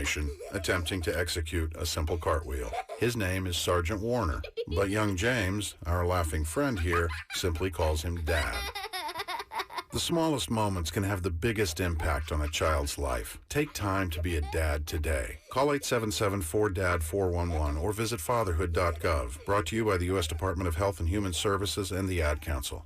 formation, attempting to execute a simple cartwheel. His name is Sergeant Warner, but young James, our laughing friend here, simply calls him Dad. The smallest moments can have the biggest impact on a child's life. Take time to be a dad today. Call 877-4DAD-411 or visit fatherhood.gov. Brought to you by the U.S. Department of Health and Human Services and the Ad Council.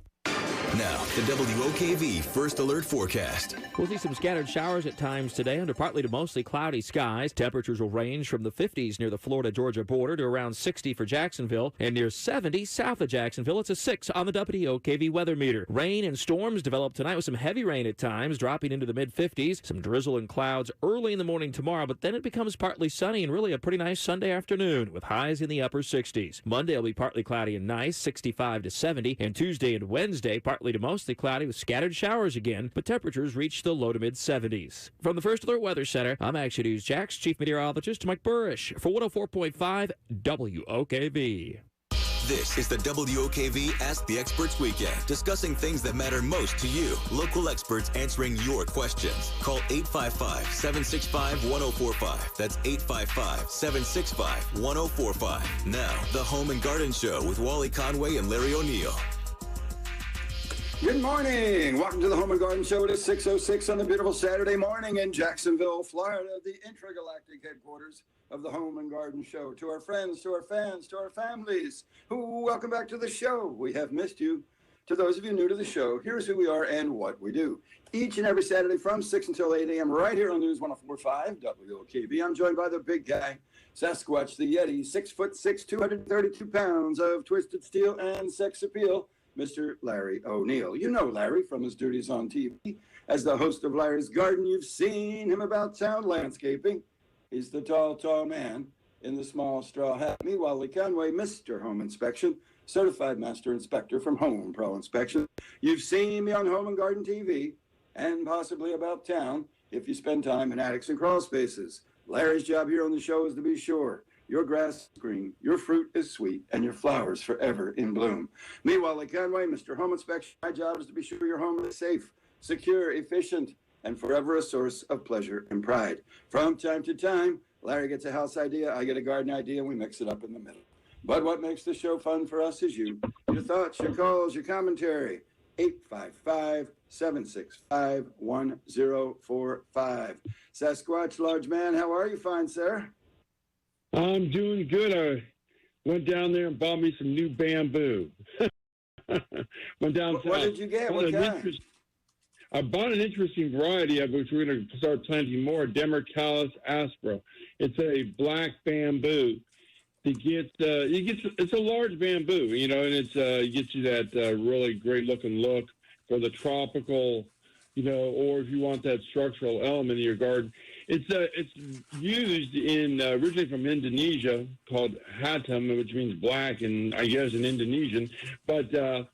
Now, the WOKV First Alert Forecast. We'll see some scattered showers at times today under partly to mostly cloudy skies. Temperatures will range from the 50s near the Florida-Georgia border to around 60 for Jacksonville and near 70 south of Jacksonville. It's a 6 on the WOKV weather meter. Rain and storms develop tonight with some heavy rain at times, dropping into the mid-50s. Some drizzle and clouds early in the morning tomorrow, but then it becomes partly sunny and really a pretty nice Sunday afternoon with highs in the upper 60s. Monday will be partly cloudy and nice, 65 to 70, and Tuesday and Wednesday partly to mostly cloudy with scattered showers again, but temperatures reach the low to mid-70s. From the First Alert Weather Center, I'm Action News Jax Chief Meteorologist Mike Burrish for 104.5 WOKV. This is the WOKV Ask the Experts Weekend, discussing things that matter most to you. Local experts answering your questions. Call 855-765-1045. That's 855-765-1045. Now, the Home and Garden Show with Wally Conway and Larry O'Neill. Good morning. Welcome to the Home and Garden Show. It is 6:06 on the beautiful Saturday morning in Jacksonville, Florida, the intergalactic headquarters of the Home and Garden Show. To our friends, to our fans, to our families, welcome back to the show. We have missed you. To those of you new to the show, here's who we are and what we do. Each and every Saturday from 6 until 8 a.m. right here on News 104.5 WOKV. I'm joined by the big guy, Sasquatch, the Yeti, 6'6", 232 pounds of twisted steel and sex appeal, Mr. Larry O'Neill. You know Larry from his duties on TV. As the host of Larry's Garden, you've seen him about town landscaping. He's the tall man in the small straw hat. Me, Wally Conway, Mr. Home Inspection, certified master inspector from Home Pro Inspection. You've seen me on Home and Garden TV and possibly about town if you spend time in attics and crawl spaces. Larry's job here on the show is to be sure your grass is green, your fruit is sweet, and your flowers forever in bloom. Me, Wally Conway, Mr. Home Inspection, my job is to be sure your home is safe, secure, efficient, and forever a source of pleasure and pride. From time to time, Larry gets a house idea, I get a garden idea, and we mix it up in the middle. But what makes the show fun for us is you. Your thoughts, your calls, your commentary. 855-765-1045. Sasquatch, large man, how are you, fine sir? I'm doing good. I went down there and bought me some new bamboo. Went down. What did you get? What kind? I bought an interesting variety of which we're going to start planting more. Demercallis aspera. It's a black bamboo. It's a large bamboo, and it gets you that really great looking look for the tropical, or if you want that structural element in your garden. It's used in originally from Indonesia, called hatam, which means black, and I guess in Indonesian. But the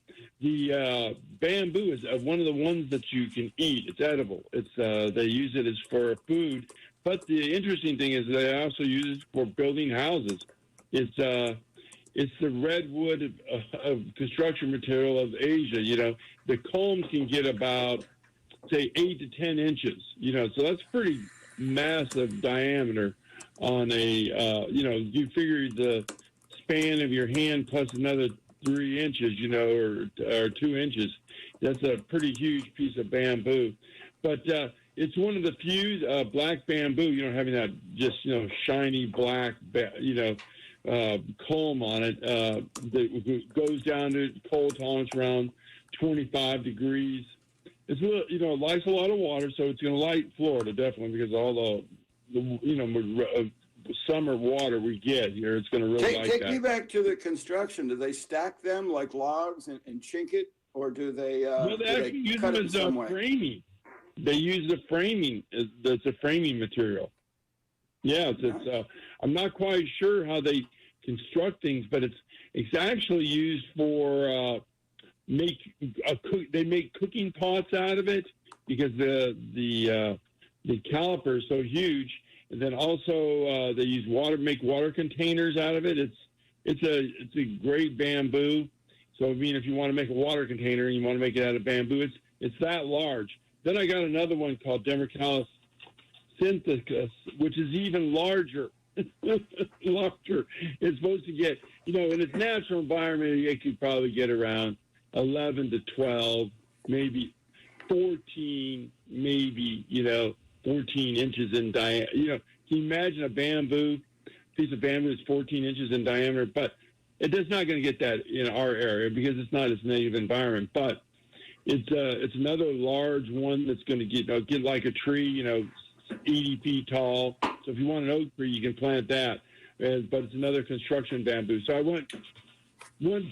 bamboo is one of the ones that you can eat. It's edible. They use it as for food. But the interesting thing is they also use it for building houses. It's the redwood of construction material of Asia. The culms can get about, say, 8 to 10 inches. So that's pretty massive diameter on a. You figure the span of your hand plus another 3 inches, or 2 inches. That's a pretty huge piece of bamboo. But it's one of the few black bamboo, having that just shiny black, culm on it that goes down to cold tolerance around 25 degrees. It's it likes a lot of water, so it's going to light Florida definitely because all the summer water we get here, it's going to really like that. Take me back to the construction. Do they stack them like logs and chink it, or do they? No, they actually use them as framing. They use the framing. That's a framing material. Yeah, I'm not quite sure how they construct things, but it's actually used for they make cooking pots out of it because the caliper is so huge, and then also they use make water containers out of it. It's a great bamboo. So if you want to make a water container and you want to make it out of bamboo, it's that large. Then I got another one called Demercallis sinthicus, which is even larger. Larger. It's supposed to get, in its natural environment, it could probably get around 11 to 12, maybe 14, maybe, 14 inches in diameter. Can you imagine a piece of bamboo that's 14 inches in diameter? But it's not going to get that in our area because it's not its native environment. But it's another large one that's going to get like a tree, 80 feet tall. So if you want an oak tree, you can plant that. But it's another construction bamboo. So I went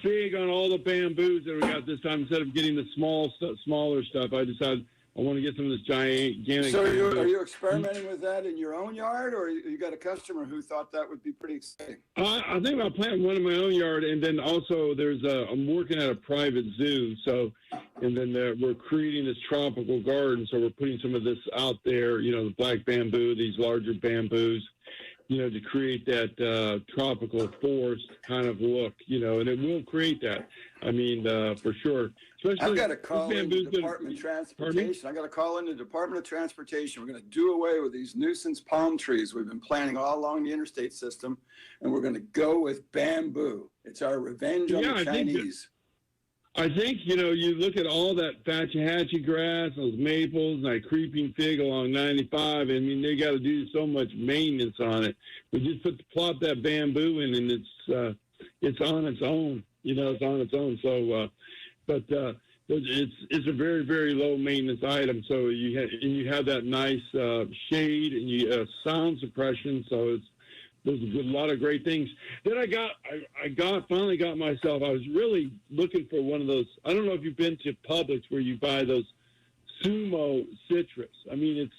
big on all the bamboos that we got this time. Instead of getting the smaller stuff, I decided I want to get some of this gigantic. So are you experimenting with that in your own yard, or you got a customer who thought that would be pretty exciting? I think I'll plant one in my own yard, and then also I'm working at a private zoo, and then we're creating this tropical garden, so we're putting some of this out there, the black bamboo, these larger bamboos, to create that tropical forest kind of look, and it will create that. I mean, for sure. Especially I've got to call in the Department of Transportation. I've got to call in the Department of Transportation. We're going to do away with these nuisance palm trees we've been planting all along the interstate system, and we're going to go with bamboo. It's our revenge on the Chinese. I think, you look at all that Fatahatchee grass, those maples, and that creeping fig along 95. I mean, they got to do so much maintenance on it. We just plop that bamboo in, and it's on its own. It's on its own. So, but it's a very, very low maintenance item. So you have that nice shade and you sound suppression. So there's a lot of great things. Then I finally got myself. I was really looking for one of those. I don't know if you've been to Publix where you buy those Sumo citrus. I mean,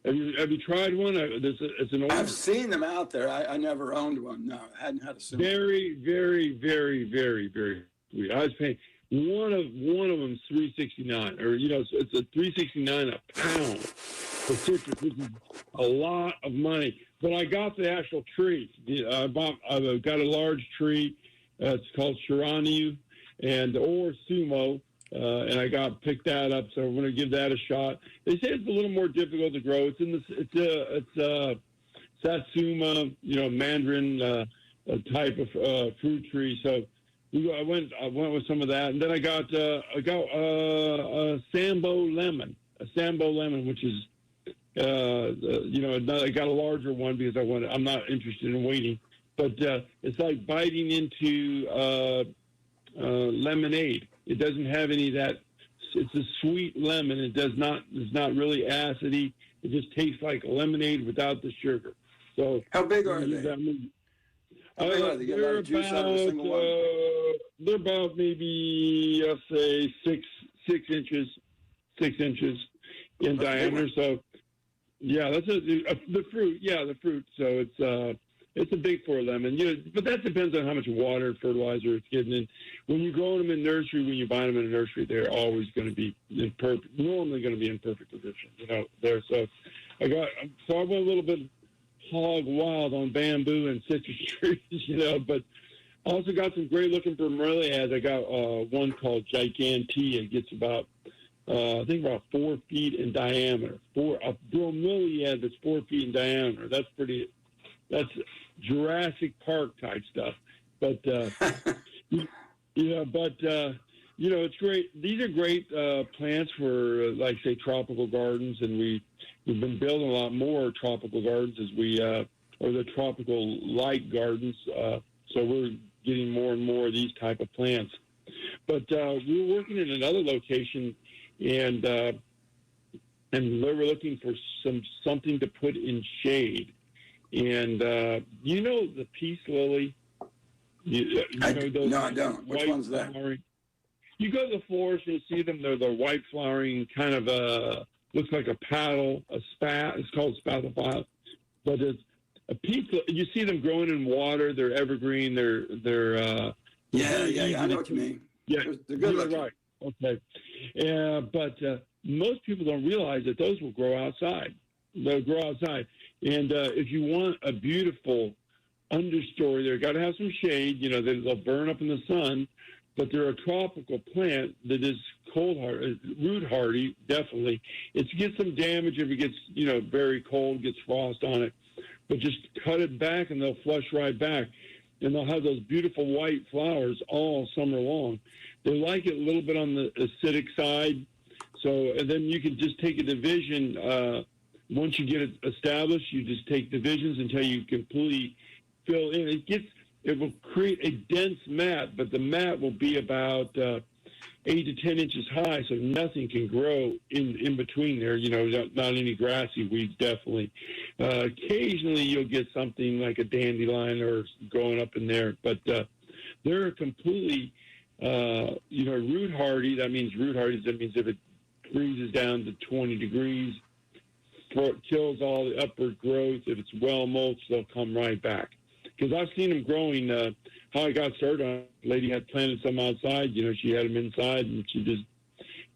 have you tried one? It's an. I've seen them out there. I never owned one. No, I hadn't had a Sumo. Very, very, very, very, very sweet. I was paying one of them $3.69, or it's a $3.69 a pound for citrus, which is a lot of money. But I got the actual tree. I've got a large tree. It's called Shiraniu or Sumo, and I picked that up. So I'm going to give that a shot. They say it's a little more difficult to grow. It's Satsuma, mandarin type of fruit tree. So I went with some of that, and then I got a Sambo lemon, which is. I got a larger one because I'm not interested in waiting, but it's like biting into lemonade. It doesn't have any of that. It's a sweet lemon. It's not really acidy. It just tastes like lemonade without the sugar. So how big are they? How big are they? Get a lot of juice out of a single one? They're about maybe I'll say 6 inches in diameter. So. Yeah, that's the fruit. Yeah, the fruit. So it's a big 4 lemon. But that depends on how much water and fertilizer it's getting in. When you grow them in nursery, when you buy them in a nursery, they're always going to be normally going to be in perfect position. There. So I went a little bit hog wild on bamboo and citrus trees. But I also got some great looking bromeliads. I got one called Gigantea. It gets about. I think about 4 feet in diameter. A bromeliad that's 4 feet in diameter. That's Jurassic Park type stuff. But it's great. These are great plants for, like say, tropical gardens, and we've been building a lot more tropical gardens or the tropical light gardens. So we're getting more and more of these type of plants. But we were working in another location. And they were looking for something to put in shade. And the peace lily? No, I don't. Which one's that? Flowering. You go to the forest and you see them. They're the white flowering kind of looks like a paddle, a spat. It's called spathiphylla. But it's a peace. You see them growing in water. They're evergreen. They're I know what you mean. Yeah, they're good looking. Right. Okay. But most people don't realize that those will grow outside. They'll grow outside. And if you want a beautiful understory, they've got to have some shade. They'll burn up in the sun. But they're a tropical plant that is root hardy, definitely. It's get some damage if it gets, very cold, gets frost on it. But just cut it back and they'll flush right back. And they'll have those beautiful white flowers all summer long. They like it a little bit on the acidic side. So, and then you can just take a division. Once you get it established, you just take divisions until you completely fill in. It will create a dense mat, but the mat will be about 8 to 10 inches high, so nothing can grow in between there. Not any grassy weeds, definitely. Occasionally, you'll get something like a dandelion or growing up in there, but they're completely, root hardy. That means root hardy. That means if it freezes down to 20 degrees, kills all the upward growth. If it's well mulched, they'll come right back. Because I've seen them growing. How I got started on it, lady had planted some outside. She had them inside, and she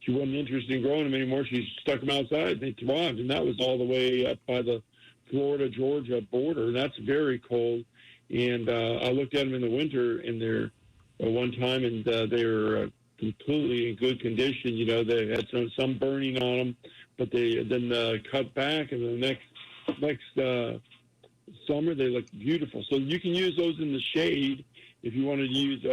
wasn't interested in growing them anymore. She stuck them outside. They thrived, and that was all the way up by the Florida-Georgia border. That's very cold. And I looked at them in the winter, and they're one time, and they were completely in good condition. They had some burning on them, but they then cut back, and the next summer they look beautiful. So you can use those in the shade if you want to use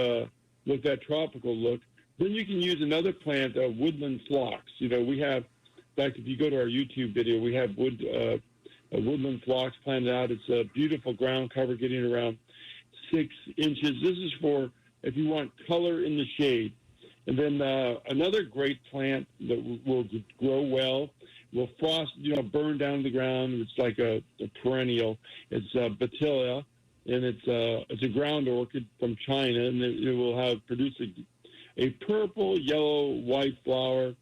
look that tropical look. Then you can use another plant, woodland phlox. We have, in fact, if you go to our YouTube video, we have woodland phlox planted out. It's a beautiful ground cover, getting around 6 inches. This is for if you want color in the shade. And then another great plant that will grow well, will frost, burn down to the ground. It's like a perennial. It's Batilia, and it's a ground orchid from China, and it will produce a purple, yellow, white flower.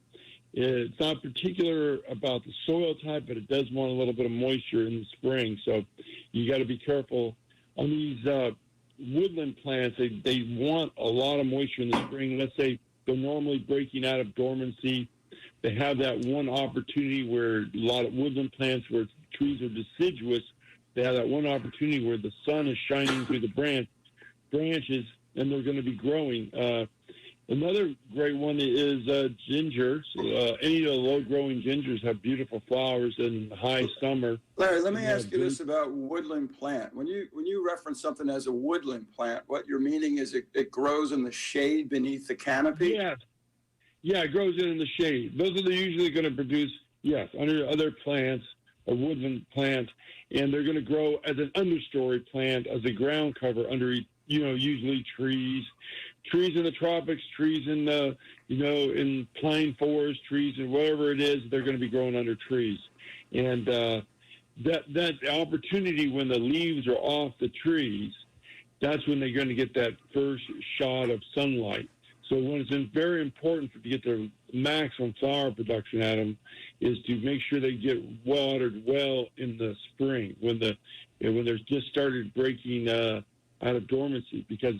It's not particular about the soil type, but it does want a little bit of moisture in the spring. So you got to be careful on these woodland plants. They want a lot of moisture in the spring. Let's say they're normally breaking out of dormancy. They have that one opportunity where a lot of woodland plants, where trees are deciduous, they have that one opportunity where the sun is shining through the branches, and they're going to be growing. Another great one is ginger. Any of the low-growing gingers have beautiful flowers in the high summer. Larry, let me ask you this about woodland plant. When you reference something as a woodland plant, what you're meaning is it grows in the shade beneath the canopy? Yeah, it grows in the shade. Those are usually going to produce, under other plants, a woodland plant, and they're going to grow as an understory plant, as a ground cover under, usually trees in the tropics, trees in the, in pine forest, trees and whatever it is, they're going to be growing under trees. And that opportunity when the leaves are off the trees, that's when they're going to get that first shot of sunlight. So when it's very important to get their maximum flower production at them is to make sure they get watered well in the spring when they're just started breaking out of dormancy, because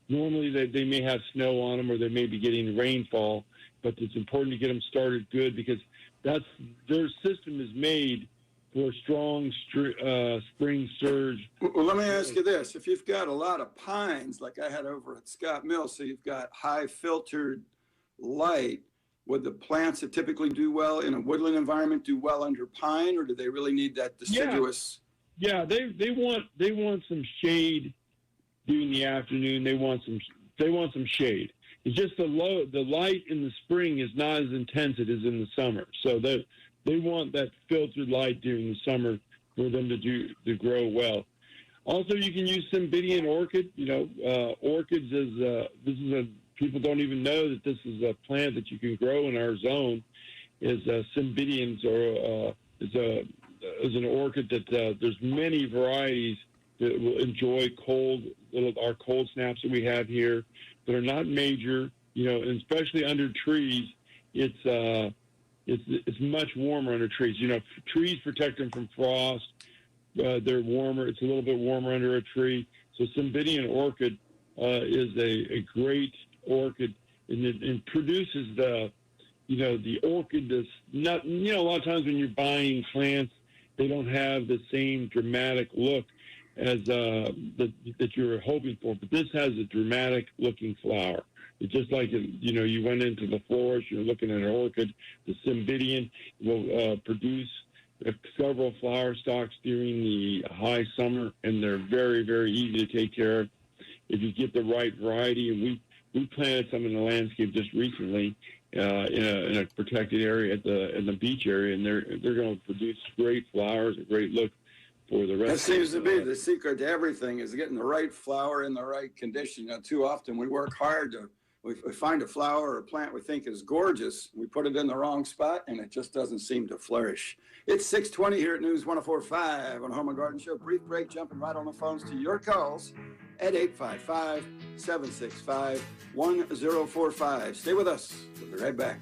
normally they may have snow on them or they may be getting rainfall, but it's important to get them started good, because their system is made for a strong spring surge. Well, let me ask you this. If you've got a lot of pines, like I had over at Scott Mill, so you've got high filtered light, would the plants that typically do well in a woodland environment do well under pine, or do they really need that deciduous? Yeah, they want some shade during the afternoon. They want some shade. It's just the light in the spring is not as intense as it is in the summer. So they want that filtered light during the summer for them to grow well. Also, you can use Cymbidium orchid. Orchids people don't even know that this is a plant that you can grow in our zone. Is Cymbidiums, or is an orchid that there's many varieties that will enjoy our cold snaps that we have here that are not major. And especially under trees, it's much warmer under trees. Trees protect them from frost. They're warmer. It's a little bit warmer under a tree. So Cymbidium orchid is a great orchid, and it produces the orchid that's not, a lot of times when you're buying plants, they don't have the same dramatic look as that you're hoping for. But this has a dramatic looking flower. It's just like, you went into the forest, you're looking at an orchid. The Cymbidium will produce several flower stalks during the high summer, and they're very, very easy to take care of if you get the right variety. And we planted some in the landscape just recently in a protected area in the beach area, and they're going to produce great flowers, a great look for the rest. That seems to be the secret to everything, is getting the right flower in the right condition. Too often we work hard we find a flower or a plant we think is gorgeous. We put it in the wrong spot, and it just doesn't seem to flourish. It's 6:20 here at News 104.5 on Home and Garden Show. Brief break, jumping right on the phones to your calls at 855-765-1045. Stay with us. We'll be right back.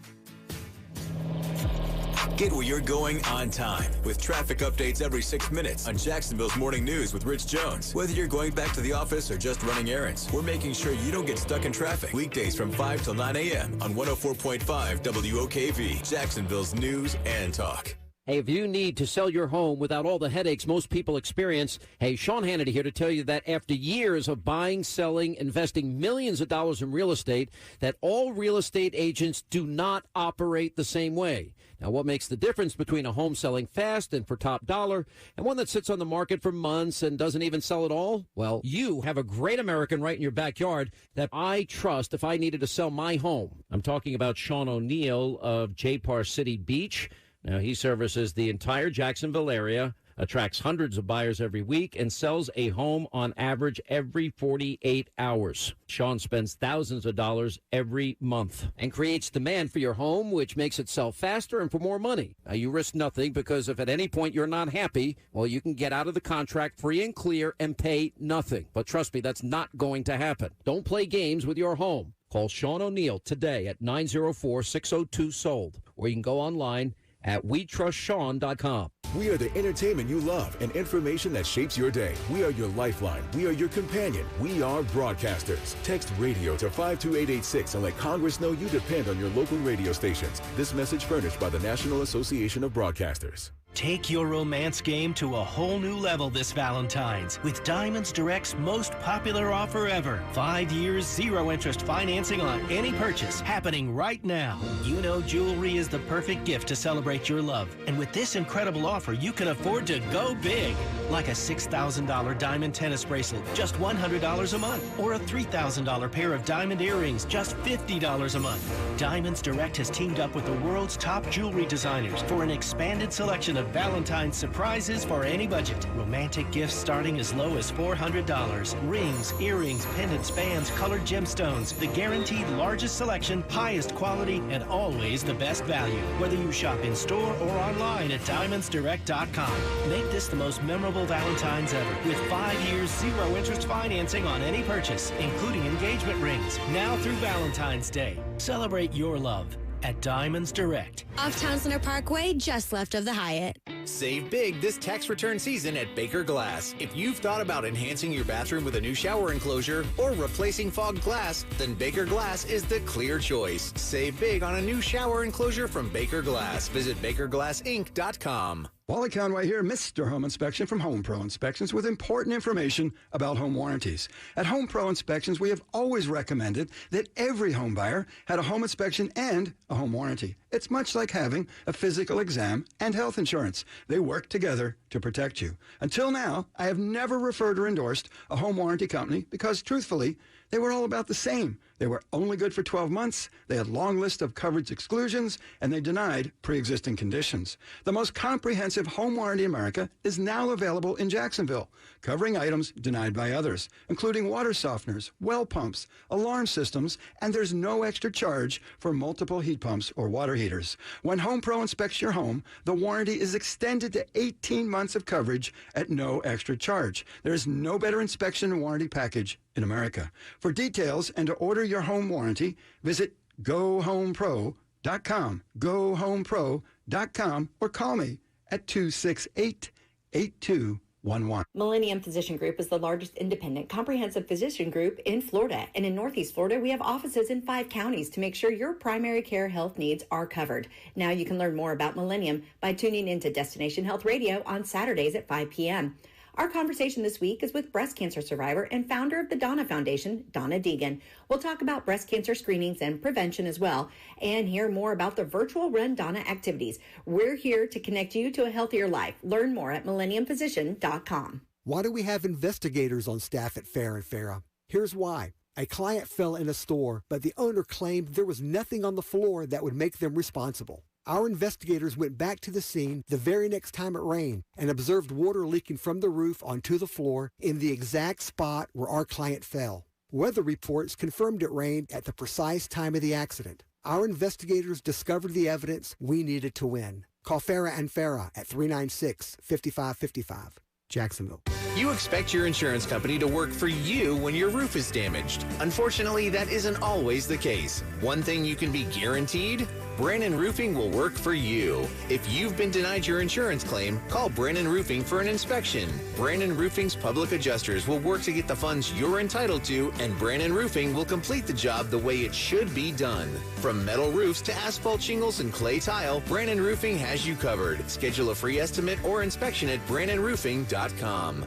Get where you're going on time with traffic updates every 6 minutes on Jacksonville's Morning News with Rich Jones. Whether you're going back to the office or just running errands, we're making sure you don't get stuck in traffic. Weekdays from 5 till 9 a.m. on 104.5 WOKV, Jacksonville's News and Talk. Hey, if you need to sell your home without all the headaches most people experience, hey, Sean Hannity here to tell you that after years of buying, selling, investing millions of dollars in real estate, that all real estate agents do not operate the same way. Now, what makes the difference between a home selling fast and for top dollar and one that sits on the market for months and doesn't even sell at all? Well, you have a great American right in your backyard that I trust if I needed to sell my home. I'm talking about Sean O'Neill of J-Par City Beach. Now, he services the entire Jacksonville area, attracts hundreds of buyers every week, and sells a home on average every 48 hours. Sean spends thousands of dollars every month and creates demand for your home, which makes it sell faster and for more money. Now, you risk nothing because if at any point you're not happy, well, you can get out of the contract free and clear and pay nothing. But trust me, that's not going to happen. Don't play games with your home. Call Sean O'Neill today at 904-602-SOLD, or you can go online at WeTrustSean.com. We are the entertainment you love and information that shapes your day. We are your lifeline. We are your companion. We are broadcasters. Text radio to 52886 and let Congress know you depend on your local radio stations. This message furnished by the National Association of Broadcasters. Take your romance game to a whole new level this Valentine's with Diamonds Direct's most popular offer ever. 5 years, 0 interest financing on any purchase happening right now. You know jewelry is the perfect gift to celebrate your love. And with this incredible offer, you can afford to go big. Like a $6,000 diamond tennis bracelet, just $100 a month. Or a $3,000 pair of diamond earrings, just $50 a month. Diamonds Direct has teamed up with the world's top jewelry designers for an expanded selection of Valentine's surprises for any budget. Romantic gifts starting as low as $400. Rings, earrings, pendants, bands, colored gemstones. The guaranteed largest selection, highest quality, and always the best value. Whether you shop in store or online at DiamondsDirect.com. Make this the most memorable Valentine's ever with 5 years, 0 interest financing on any purchase, including engagement rings. Now through Valentine's Day. Celebrate your love at Diamonds Direct. Off Town Center Parkway, just left of the Hyatt. Save big this tax return season at Baker Glass. If you've thought about enhancing your bathroom with a new shower enclosure or replacing fogged glass, then Baker Glass is the clear choice. Save big on a new shower enclosure from Baker Glass. Visit BakerGlassInc.com. Wally Conway here, Mr. Home Inspection from Home Pro Inspections with important information about home warranties. At Home Pro Inspections, we have always recommended that every home buyer had a home inspection and a home warranty. It's much like having a physical exam and health insurance. They work together to protect you. Until now, I have never referred or endorsed a home warranty company because, truthfully, they were all about the same. They were only good for 12 months, they had long list of coverage exclusions, and they denied pre-existing conditions. The most comprehensive home warranty in America is now available in Jacksonville, covering items denied by others, including water softeners, well pumps, alarm systems, and there's no extra charge for multiple heat pumps or water heaters. When Home Pro inspects your home, the warranty is extended to 18 months of coverage at no extra charge. There's no better inspection and warranty package in America. For details and to order your home warranty, visit GoHomePro.com, GoHomePro.com, or call me at 268-8211. Millennium Physician Group is the largest independent comprehensive physician group in Florida. And in Northeast Florida, we have offices in 5 counties to make sure your primary care health needs are covered. Now you can learn more about Millennium by tuning into Destination Health Radio on Saturdays at 5 p.m. Our conversation this week is with breast cancer survivor and founder of the Donna Foundation, Donna Deegan. We'll talk about breast cancer screenings and prevention as well, and hear more about the virtual Run Donna activities. We're here to connect you to a healthier life. Learn more at millenniumphysician.com. Why do we have investigators on staff at Farrah & Farrah? Here's why. A client fell in a store, but the owner claimed there was nothing on the floor that would make them responsible. Our investigators went back to the scene the very next time it rained and observed water leaking from the roof onto the floor in the exact spot where our client fell. Weather reports confirmed it rained at the precise time of the accident. Our investigators discovered the evidence we needed to win. Call Farrah & Farrah at 396-5555. Jacksonville. You expect your insurance company to work for you when your roof is damaged. Unfortunately, that isn't always the case. One thing you can be guaranteed, Brannon Roofing will work for you. If you've been denied your insurance claim, call Brannon Roofing for an inspection. Brannon Roofing's public adjusters will work to get the funds you're entitled to, and Brannon Roofing will complete the job the way it should be done. From metal roofs to asphalt shingles and clay tile, Brannon Roofing has you covered. Schedule a free estimate or inspection at BrannonRoofing.com.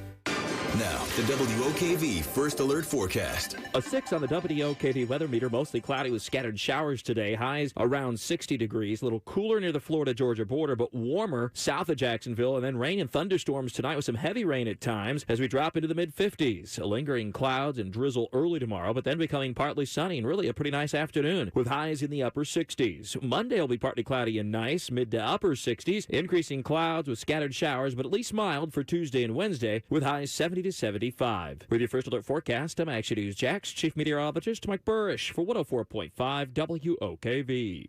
Now, the WOKV First Alert Forecast. A 6 on the WOKV weather meter, mostly cloudy with scattered showers today. Highs around 60 degrees. A little cooler near the Florida-Georgia border, but warmer south of Jacksonville. And then rain and thunderstorms tonight with some heavy rain at times as we drop into the mid-50s. Lingering clouds and drizzle early tomorrow, but then becoming partly sunny and really a pretty nice afternoon with highs in the upper 60s. Monday will be partly cloudy and nice, mid to upper 60s. Increasing clouds with scattered showers, but at least mild for Tuesday and Wednesday with highs 70 to 75. With your First Alert forecast, I'm Action News Jax, Chief Meteorologist Mike Burrish for 104.5 WOKV.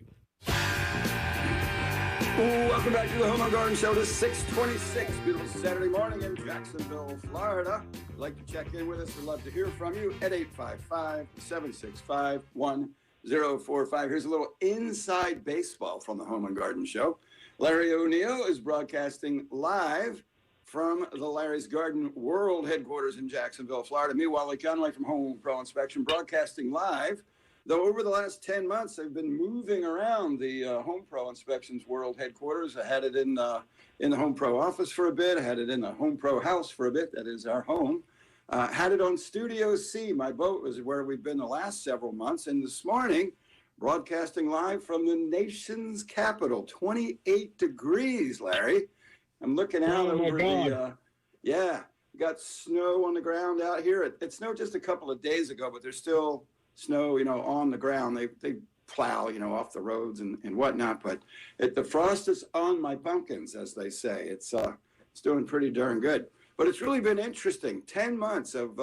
Welcome back to the Home and Garden Show. It is 6:26, beautiful Saturday morning in Jacksonville, Florida. If you'd like to check in with us, we'd love to hear from you at 855-765-1045. Here's a little inside baseball from the Home and Garden Show. Larry O'Neill is broadcasting live from the Larry's Garden World headquarters in Jacksonville, Florida. Me, Wally Conway from Home Pro Inspection, broadcasting live. Though over the last 10 months, I've been moving around the Home Pro Inspections World headquarters. I had it in the Home Pro office for a bit. I had it in the Home Pro house for a bit. That is our home. Had it on Studio C. My boat was where we've been the last several months. And this morning, broadcasting live from the nation's capital, 28 degrees, Larry. I'm looking out over the, got snow on the ground out here. It snowed just a couple of days ago, but there's still snow, on the ground. They plow, off the roads and whatnot. But the frost is on my pumpkins, as they say. It's doing pretty darn good. But it's really been interesting. 10 months of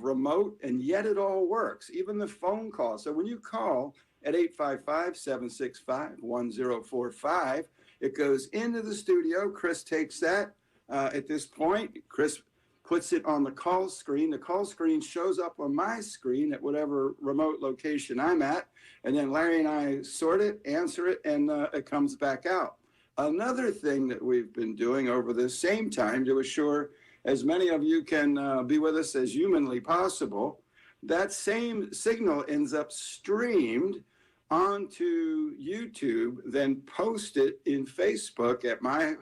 remote, and yet it all works. Even the phone call. So when you call at 855-765-1045, it goes into the studio. Chris takes that. At this point, Chris puts it on the call screen. The call screen shows up on my screen at whatever remote location I'm at. And then Larry and I sort it, answer it, and it comes back out. Another thing that we've been doing over the same time to assure as many of you can be with us as humanly possible, that same signal ends up streamed onto YouTube, then post it in Facebook at my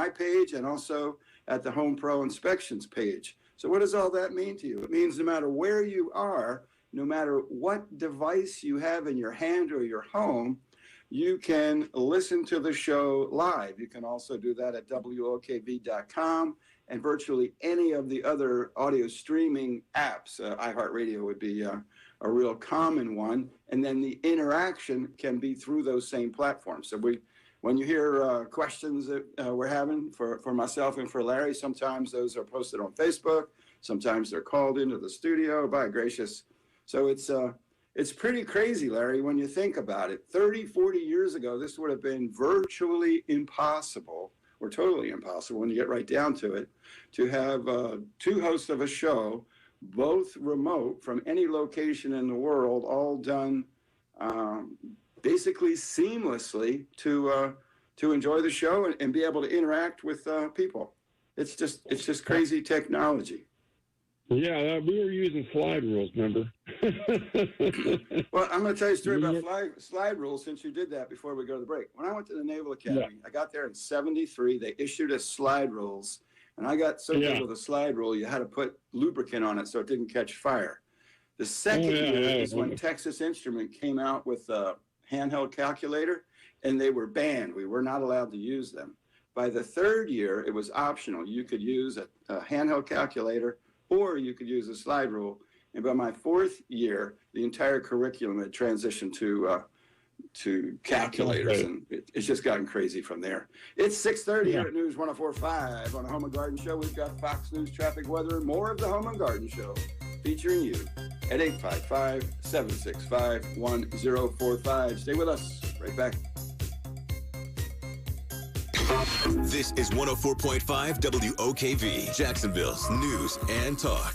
page and also at the Home Pro Inspections page. So what does all that mean to you? It means no matter where you are, no matter what device you have in your hand or your home, you can listen to the show live. You can also do that at WOKV.com and virtually any of the other audio streaming apps. iHeartRadio would be a real common one. And then the interaction can be through those same platforms. So when you hear questions that we're having for myself and for Larry, sometimes those are posted on Facebook. Sometimes they're called into the studio. By gracious. So it's pretty crazy, Larry, when you think about it. 30, 40 years ago, this would have been virtually impossible, or totally impossible when you get right down to it, to have two hosts of a show, both remote from any location in the world, all done basically seamlessly to enjoy the show and be able to interact with people. It's just crazy technology. Yeah, we were using slide rules, remember? Well, I'm going to tell you a story about slide rules since you did that before we go to the break. When I went to the Naval Academy, I got there in 73. They issued us slide rules, And I got so good with a slide rule, you had to put lubricant on it so it didn't catch fire. The second year is when Texas Instrument came out with a handheld calculator, and they were banned. We were not allowed to use them. By the third year, it was optional. You could use a handheld calculator, or you could use a slide rule. And by my fourth year, the entire curriculum had transitioned to calculators, and it's just gotten crazy from there. It's 6:30 here at News 104.5 on the Home and Garden Show. We've got Fox News traffic, weather, and more of the Home and Garden Show, featuring you at 855-765-1045. Stay with us. Right back. This is 104.5 WOKV, Jacksonville's News and Talk.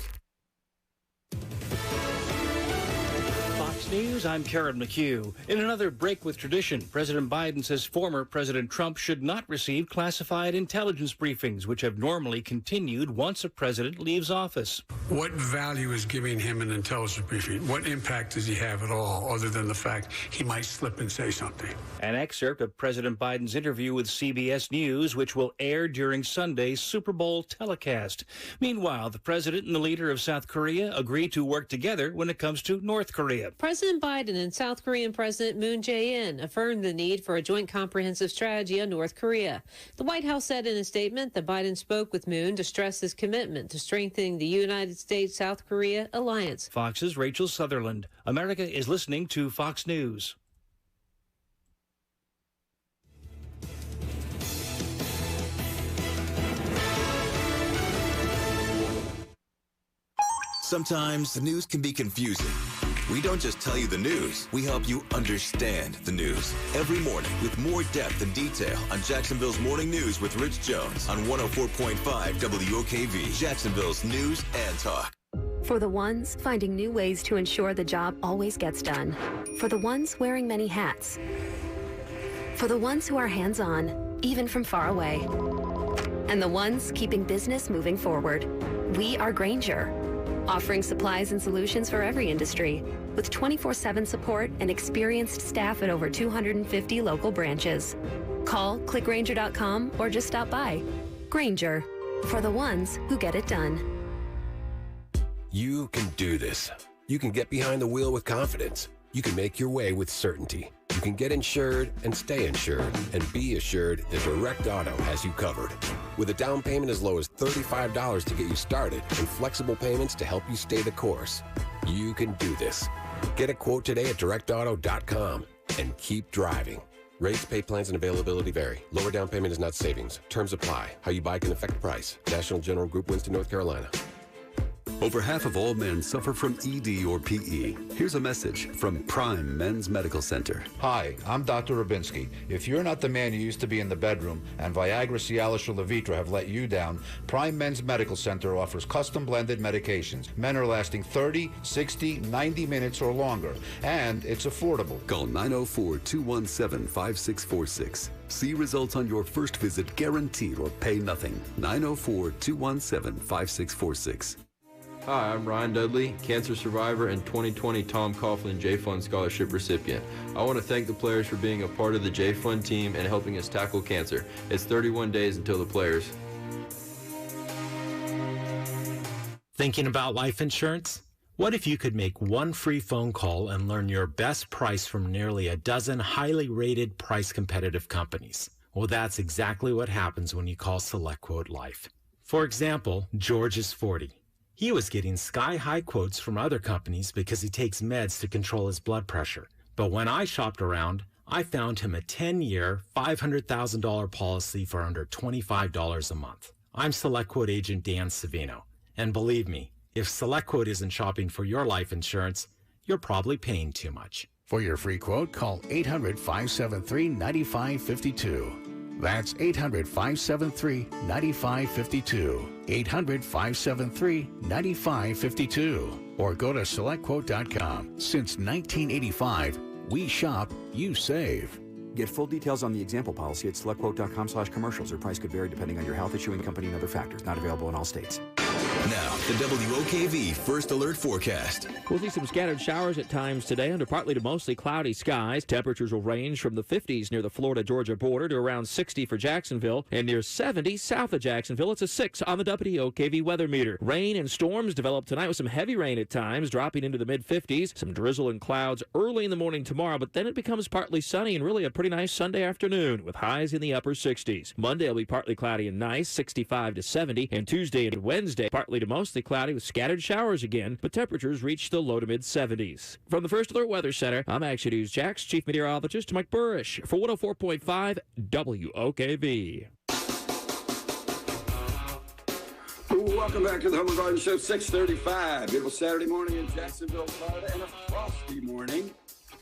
News, I'm Karen McHugh. In another break with tradition, President Biden says former President Trump should not receive classified intelligence briefings, which have normally continued once a president leaves office. What value is giving him an intelligence briefing? What impact does he have at all, other than the fact he might slip and say something? An excerpt of President Biden's interview with CBS News, which will air during Sunday's Super Bowl telecast. Meanwhile, the president and the leader of South Korea agree to work together when it comes to North Korea. President Biden and South Korean President Moon Jae-in affirmed the need for a joint comprehensive strategy on North Korea. The White House said in a statement that Biden spoke with Moon to stress his commitment to strengthening the United States-South Korea alliance. Fox's Rachel Sutherland. America is listening to Fox News. Sometimes the news can be confusing. We don't just tell you the news, we help you understand the news. Every morning with more depth and detail on Jacksonville's Morning News with Rich Jones on 104.5 WOKV, Jacksonville's News and Talk. For the ones finding new ways to ensure the job always gets done. For the ones wearing many hats. For the ones who are hands-on, even from far away. And the ones keeping business moving forward. We are Grainger, offering supplies and solutions for every industry, with 24/7 support and experienced staff at over 250 local branches. Call, clickgrainger.com, or just stop by. Grainger, for the ones who get it done. You can do this. You can get behind the wheel with confidence. You can make your way with certainty. You can get insured and stay insured, and be assured that Direct Auto has you covered. With a down payment as low as $35 to get you started and flexible payments to help you stay the course, you can do this. Get a quote today at directauto.com and keep driving. Rates, pay plans, and availability vary. Lower down payment is not savings. Terms apply. How you buy can affect price. National General Group, Winston, North Carolina. Over half of all men suffer from ED or PE. Here's a message from Prime Men's Medical Center. Hi, I'm Dr. Rubinsky. If you're not the man you used to be in the bedroom and Viagra, Cialis, or Levitra have let you down, Prime Men's Medical Center offers custom blended medications. Men are lasting 30, 60, 90 minutes or longer, and it's affordable. Call 904-217-5646. See results on your first visit guaranteed or pay nothing. 904-217-5646. Hi, I'm Ryan Dudley, cancer survivor and 2020 Tom Coughlin J-Fund Scholarship recipient. I want to thank the players for being a part of the J-Fund team and helping us tackle cancer. It's 31 days until the players. Thinking about life insurance? What if you could make one free phone call and learn your best price from nearly a dozen highly rated price competitive companies? Well, that's exactly what happens when you call SelectQuote Life. For example, George is 40. He was getting sky-high quotes from other companies because he takes meds to control his blood pressure. But when I shopped around, I found him a 10-year, $500,000 policy for under $25 a month. I'm SelectQuote agent Dan Savino. And believe me, if SelectQuote isn't shopping for your life insurance, you're probably paying too much. For your free quote, call 800-573-9552. That's 800-573-9552. 800-573-9552. Or go to SelectQuote.com. Since 1985, we shop, you save. Get full details on the example policy at SelectQuote.com/commercials. Or price could vary depending on your health, issuing company, and other factors. Not available in all states. Now, the WOKV First Alert Forecast. We'll see some scattered showers at times today under partly to mostly cloudy skies. Temperatures will range from the 50s near the Florida-Georgia border to around 60 for Jacksonville and near 70 south of Jacksonville. It's a 6 on the WOKV weather meter. Rain and storms develop tonight with some heavy rain at times, dropping into the mid-50s. Some drizzle and clouds early in the morning tomorrow, but then it becomes partly sunny and really a pretty nice Sunday afternoon with highs in the upper 60s. Monday will be partly cloudy and nice, 65 to 70, and Tuesday and Wednesday partly to mostly cloudy with scattered showers again, but temperatures reach the low to mid-70s. From the First Alert Weather Center, I'm Action News Jax Chief Meteorologist Mike Burrish for 104.5 WOKV. Welcome back to the Home and Garden Show, 6:35. Beautiful Saturday morning in Jacksonville, Florida, and a frosty morning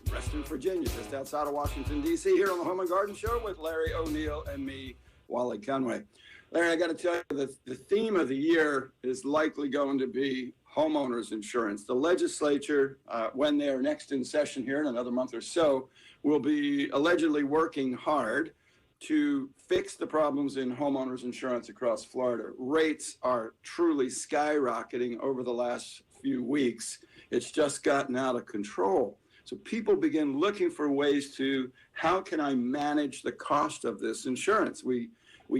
in Western Virginia, just outside of Washington, D.C., here on the Home and Garden Show with Larry O'Neill and me, Wally Conway. Larry, I got to tell you, the theme of the year is likely going to be homeowners insurance. The legislature, when they're next in session here in another month or so, will be allegedly working hard to fix the problems in homeowners insurance across Florida. Rates are truly skyrocketing over the last few weeks. It's just gotten out of control. So people begin looking for ways to, how can I manage the cost of this insurance? We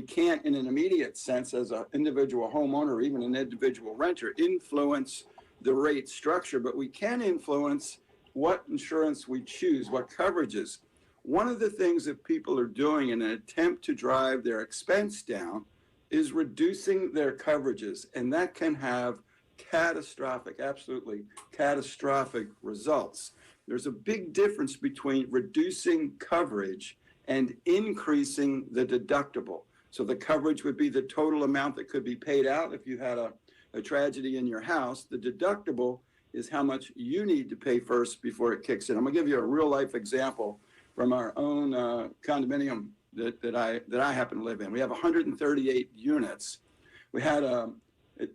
can't, in an immediate sense, as an individual homeowner or even an individual renter, influence the rate structure, but we can influence what insurance we choose, what coverages. One of the things that people are doing in an attempt to drive their expense down is reducing their coverages, and that can have catastrophic, absolutely catastrophic results. There's a big difference between reducing coverage and increasing the deductible. So the coverage would be the total amount that could be paid out if you had a tragedy in your house. The deductible is how much you need to pay first before it kicks in. I'm gonna give you a real life example from our own condominium that I happen to live in. We have 138 units. We had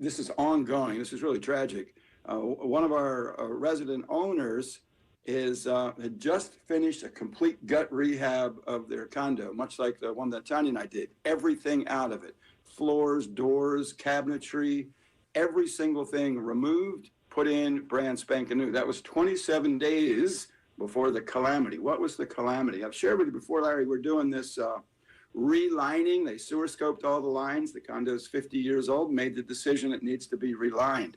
this is ongoing. This is really tragic. One of our resident owners had just finished a complete gut rehab of their condo, much like the one that Tanya and I did. Everything out of it. Floors, doors, cabinetry, every single thing removed, put in brand spanking new. That was 27 days before the calamity. What was the calamity? I've shared with you before, Larry, we're doing this relining. They sewer scoped all the lines. The condo is 50 years old, made the decision it needs to be relined.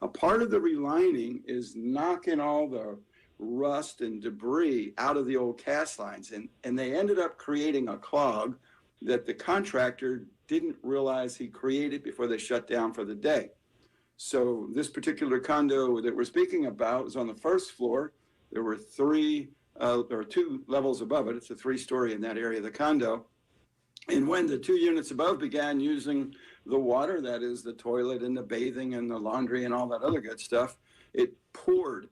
A part of the relining is knocking all the rust and debris out of the old cast lines. And they ended up creating a clog that the contractor didn't realize he created before they shut down for the day. So this particular condo that we're speaking about was on the first floor. There were two levels above it. It's a 3-story in that area of the condo. And when the 2 units above began using the water, that is the toilet and the bathing and the laundry and all that other good stuff, it poured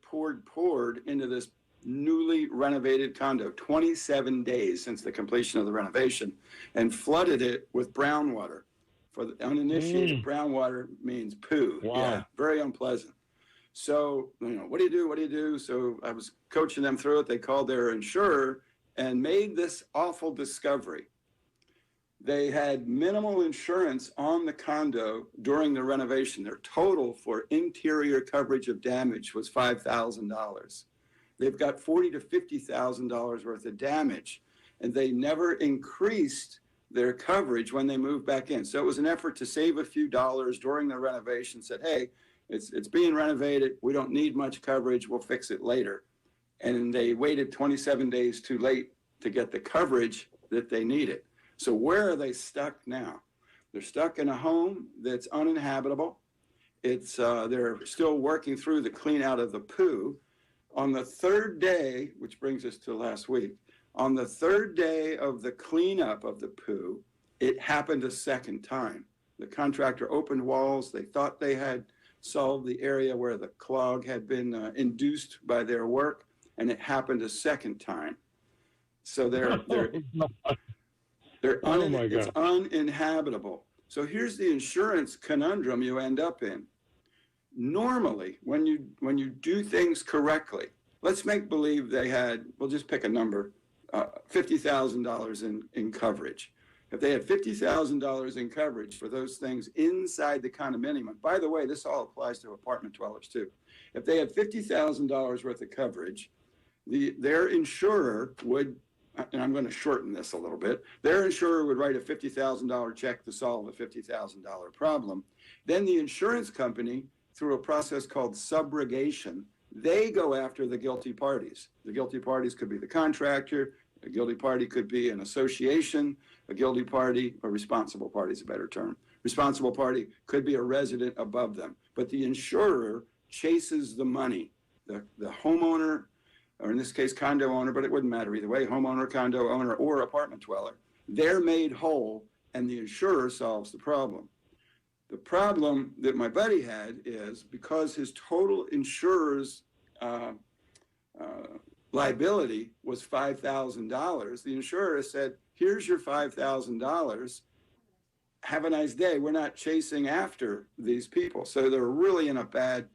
into this newly renovated condo, 27 days since the completion of the renovation, and flooded it with brown water. For the uninitiated, brown water means poo. Wow. Yeah, very unpleasant. So, what do you do? What do you do? So I was coaching them through it. They called their insurer and made this awful discovery. They had minimal insurance on the condo during the renovation. Their total for interior coverage of damage was $5,000. They've got $40,000 to $50,000 worth of damage, and they never increased their coverage when they moved back in. So it was an effort to save a few dollars during the renovation. Said, hey, it's being renovated. We don't need much coverage. We'll fix it later. And they waited 27 days too late to get the coverage that they needed. So where are they stuck now? They're stuck in a home that's uninhabitable. They're still working through the clean out of the poo. On the third day, which brings us to last week, on the third day of the cleanup of the poo, it happened a second time. The contractor opened walls. They thought they had solved the area where the clog had been induced by their work, and it happened a second time. So it's uninhabitable. So here's the insurance conundrum you end up in. Normally, when you do things correctly, let's make believe they had, we'll just pick a number, $50,000 in coverage. if they had $50,000 in coverage for those things inside the condominium, and by the way, this all applies to apartment dwellers too. If they had $50,000 worth of coverage, their insurer would, and I'm going to shorten this a little bit, their insurer would write a $50,000 check to solve a $50,000 problem. Then the insurance company, through a process called subrogation, they go after the guilty parties. The guilty parties could be the contractor, a guilty party could be an association, a guilty party, a responsible party is a better term. Responsible party could be a resident above them. But the insurer chases the money. The homeowner, or in this case, condo owner, but it wouldn't matter either way, homeowner, condo owner, or apartment dweller, they're made whole and the insurer solves the problem. The problem that my buddy had is because his total insurer's liability was $5,000, the insurer said, here's your $5,000. Have a nice day. We're not chasing after these people. So they're really in a bad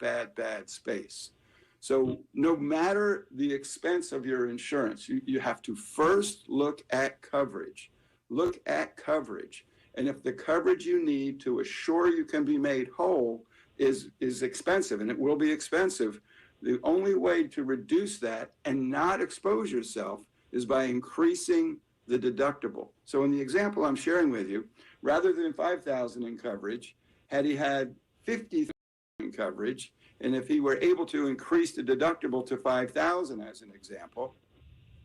space. So no matter the expense of your insurance, you have to first look at coverage. Look at coverage. And if the coverage you need to assure you can be made whole is expensive, and it will be expensive, the only way to reduce that and not expose yourself is by increasing the deductible. So in the example I'm sharing with you, rather than $5,000 in coverage, had he had $50,000 in coverage, and if he were able to increase the deductible to $5,000 as an example,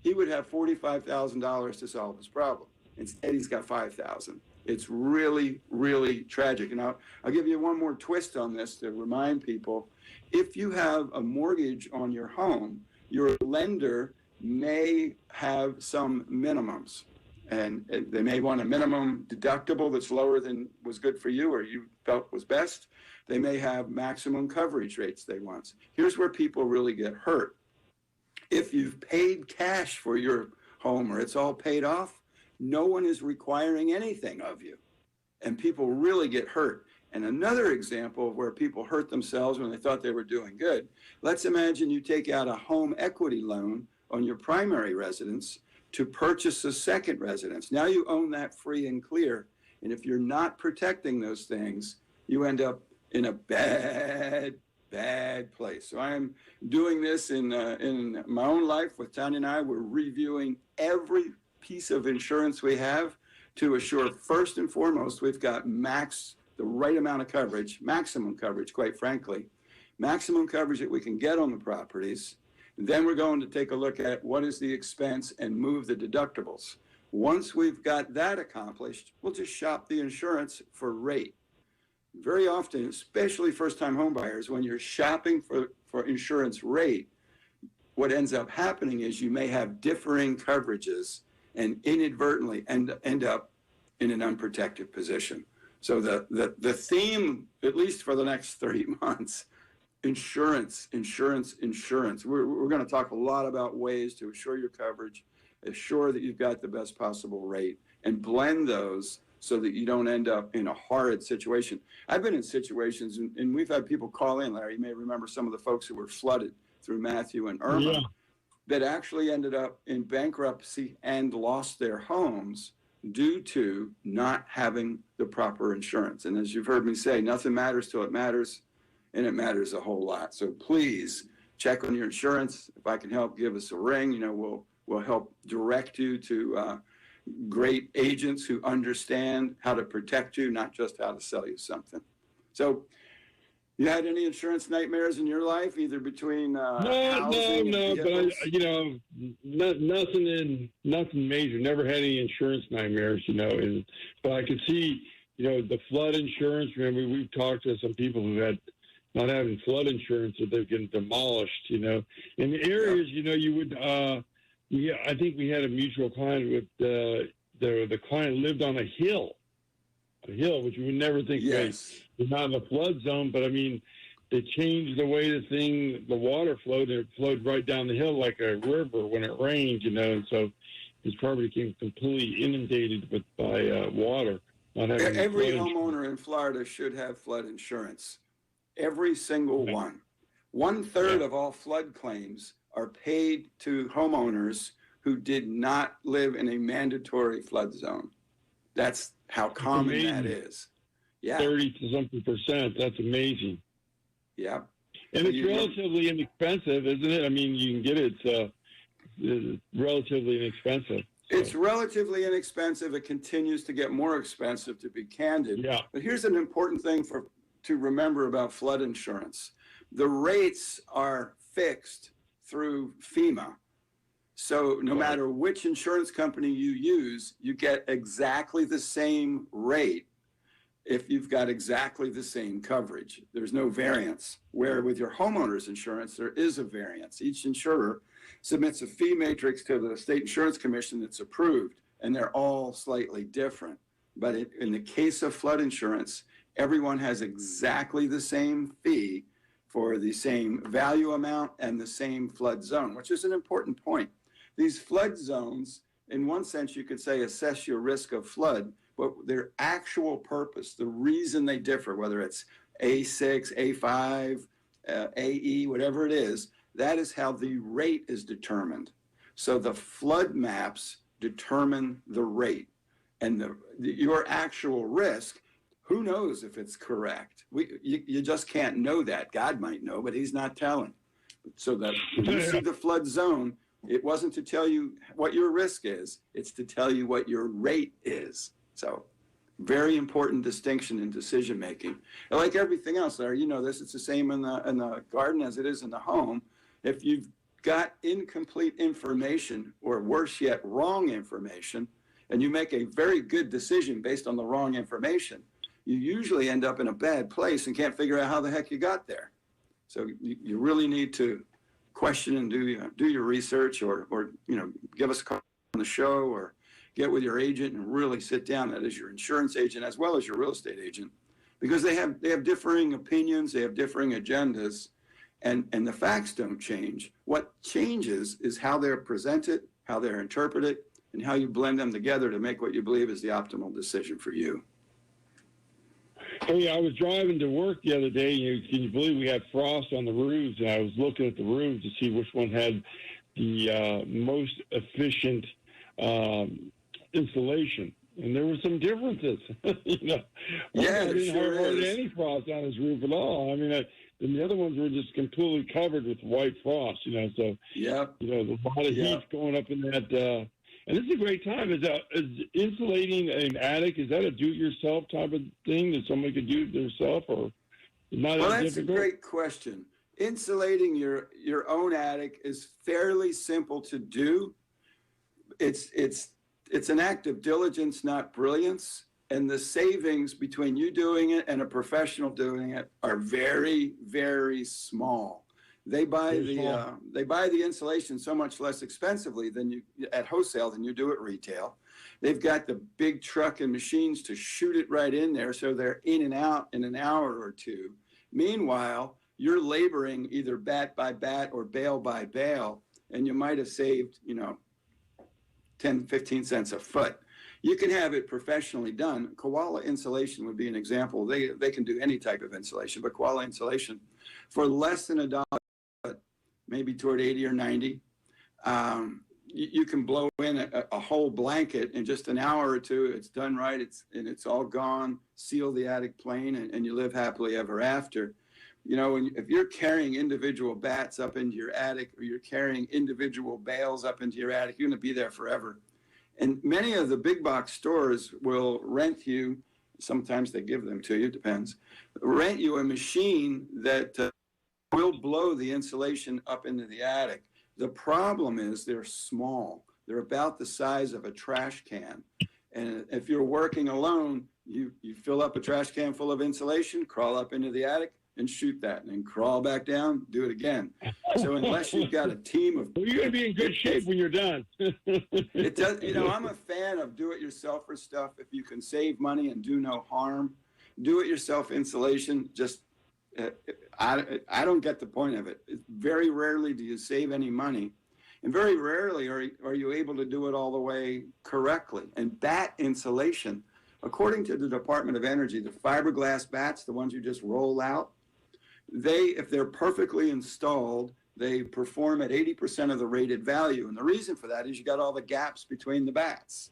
he would have $45,000 to solve his problem. Instead, he's got $5,000. It's really, really tragic. And I'll give you one more twist on this to remind people. If you have a mortgage on your home, your lender may have some minimums. And they may want a minimum deductible that's lower than was good for you or you felt was best. They may have maximum coverage rates they want. Here's where people really get hurt. If you've paid cash for your home or it's all paid off, no one is requiring anything of you. And people really get hurt. And another example of where people hurt themselves when they thought they were doing good, let's imagine you take out a home equity loan on your primary residence to purchase a second residence. Now you own that free and clear. And if you're not protecting those things, you end up in a bad place. So I am doing this in my own life with Tanya and I. We're reviewing every piece of insurance we have to assure, first and foremost, we've got the right amount of coverage, maximum coverage, quite frankly, maximum coverage that we can get on the properties. And then we're going to take a look at what is the expense and move the deductibles. Once we've got that accomplished, we'll just shop the insurance for rate. Very often, especially first-time home buyers, when you're shopping for insurance rate, what ends up happening is you may have differing coverages and inadvertently end up in an unprotected position. So the theme, at least for the next 30 months, insurance. We're going to talk a lot about ways to assure your coverage, assure that you've got the best possible rate, and blend those so that you don't end up in a horrid situation. I've been in situations, and we've had people call in, Larry, you may remember some of the folks who were flooded through Matthew and Irma, that actually ended up in bankruptcy and lost their homes due to not having the proper insurance. And as you've heard me say, nothing matters till it matters, and it matters a whole lot. So please check on your insurance. If I can help, give us a ring. We'll help direct you to great agents who understand how to protect you, not just how to sell you something. So you had any insurance nightmares in your life, either between No, but nothing major. Never had any insurance nightmares, but I could see, the flood insurance. Remember, we've talked to some people who had not having flood insurance, that they're getting demolished, in the areas, you would, I think we had a mutual client with the client lived on a hill, which you would never think was not in the flood zone. But I mean, they changed the way the water flowed, and it flowed right down the hill like a river when it rained, and so his property became completely inundated by water. Every homeowner in Florida should have flood insurance. Every single one. 1/3 of all flood claims are paid to homeowners who did not live in a mandatory flood zone. That's how common that is. Yeah. 30 to something percent. That's amazing. Yeah. And it's relatively inexpensive, isn't it? I mean, you can get it. It's relatively inexpensive. So. It's relatively inexpensive. It continues to get more expensive, to be candid. Yeah. But here's an important thing to remember about flood insurance. The rates are fixed through FEMA. So no matter which insurance company you use, you get exactly the same rate if you've got exactly the same coverage. There's no variance. Where with your homeowner's insurance, there is a variance. Each insurer submits a fee matrix to the State Insurance Commission that's approved, and they're all slightly different. But in the case of flood insurance, everyone has exactly the same fee for the same value amount and the same flood zone, which is an important point. These flood zones, in one sense, you could say assess your risk of flood, but their actual purpose, the reason they differ, whether it's A6, A5, AE, whatever it is, that is how the rate is determined. So the flood maps determine the rate, and your actual risk, who knows if it's correct? You just can't know that. God might know, but he's not telling. So that when you see the flood zone, it wasn't to tell you what your risk is, it's to tell you what your rate is. So very important distinction in decision making. And like everything else, Larry, you know this, it's the same in the garden as it is in the home. If you've got incomplete information, or worse yet, wrong information, and you make a very good decision based on the wrong information, you usually end up in a bad place and can't figure out how the heck you got there. So you really need to question and do your research, or give us a call on the show, or get with your agent and really sit down. That is your insurance agent as well as your real estate agent, because they have differing opinions, they have differing agendas, and the facts don't change. What changes is how they're presented, how they're interpreted, and how you blend them together to make what you believe is the optimal decision for you. Hey, I was driving to work the other day, and can you believe we had frost on the roofs? And I was looking at the roofs to see which one had the most efficient insulation, and there were some differences. Yeah, there sure is. Any frost on his roof at all. I mean, and the other ones were just completely covered with white frost. So yeah, there's a lot of heat going up in that. And this is a great time. Is insulating an attic, is that a do-it-yourself type of thing that somebody could do themselves, or not? Well, that's difficult? A great question. Insulating your own attic is fairly simple to do. It's an act of diligence, not brilliance. And the savings between you doing it and a professional doing it are very, very small. They buy the insulation so much less expensively at wholesale than you do at retail. They've got the big truck and machines to shoot it right in there, so they're in and out in an hour or two. Meanwhile, you're laboring either bat by bat or bale by bale, and you might have saved 10, 15 cents a foot. You can have it professionally done. Koala Insulation would be an example. They can do any type of insulation, but Koala Insulation, for less than $1, maybe toward 80 or 90, you can blow in a whole blanket in just an hour or two. It's done right, it's all gone. Seal the attic plain, and you live happily ever after. If you're carrying individual bats up into your attic, or you're carrying individual bales up into your attic, you're going to be there forever. And many of the big box stores will rent you, sometimes they give them to you, depends, rent you a machine that will blow the insulation up into the attic. The problem is they're small. They're about the size of a trash can. And if you're working alone, you fill up a trash can full of insulation, crawl up into the attic, and shoot that, and then crawl back down, do it again. So unless you've got a team of... Well, you're going to be in good shape when you're done. It does. I'm a fan of do-it-yourselfer stuff. If you can save money and do no harm, do-it-yourself insulation, just... I don't get the point of it. Very rarely do you save any money, and very rarely are you able to do it all the way correctly. And bat insulation, according to the Department of Energy, the fiberglass bats, the ones you just roll out, if they're perfectly installed, they perform at 80% of the rated value. And the reason for that is you got all the gaps between the bats.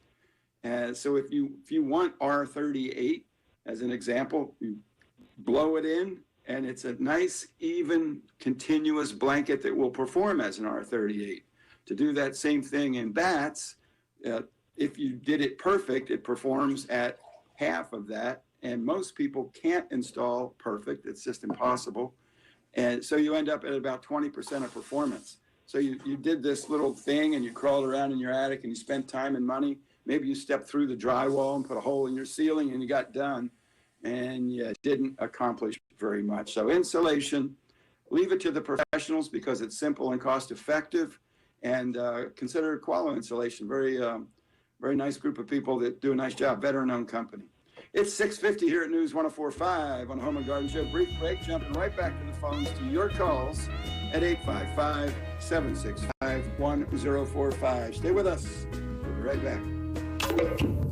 So if you want R38 as an example, you blow it in, and it's a nice, even, continuous blanket that will perform as an R38. To do that same thing in bats, if you did it perfect, it performs at half of that. And most people can't install perfect. It's just impossible. And so you end up at about 20% of performance. So you did this little thing and you crawled around in your attic and you spent time and money. Maybe you stepped through the drywall and put a hole in your ceiling and you got done, and you didn't accomplish very much. So insulation, leave it to the professionals because it's simple and cost effective, and consider Qualo Insulation. Very nice group of people that do a nice job, veteran-owned company. It's 6:50 here at News 104.5 on Home and Garden Show. Brief break, jumping right back to the phones to your calls at 855-765-1045. Stay with us. We'll be right back.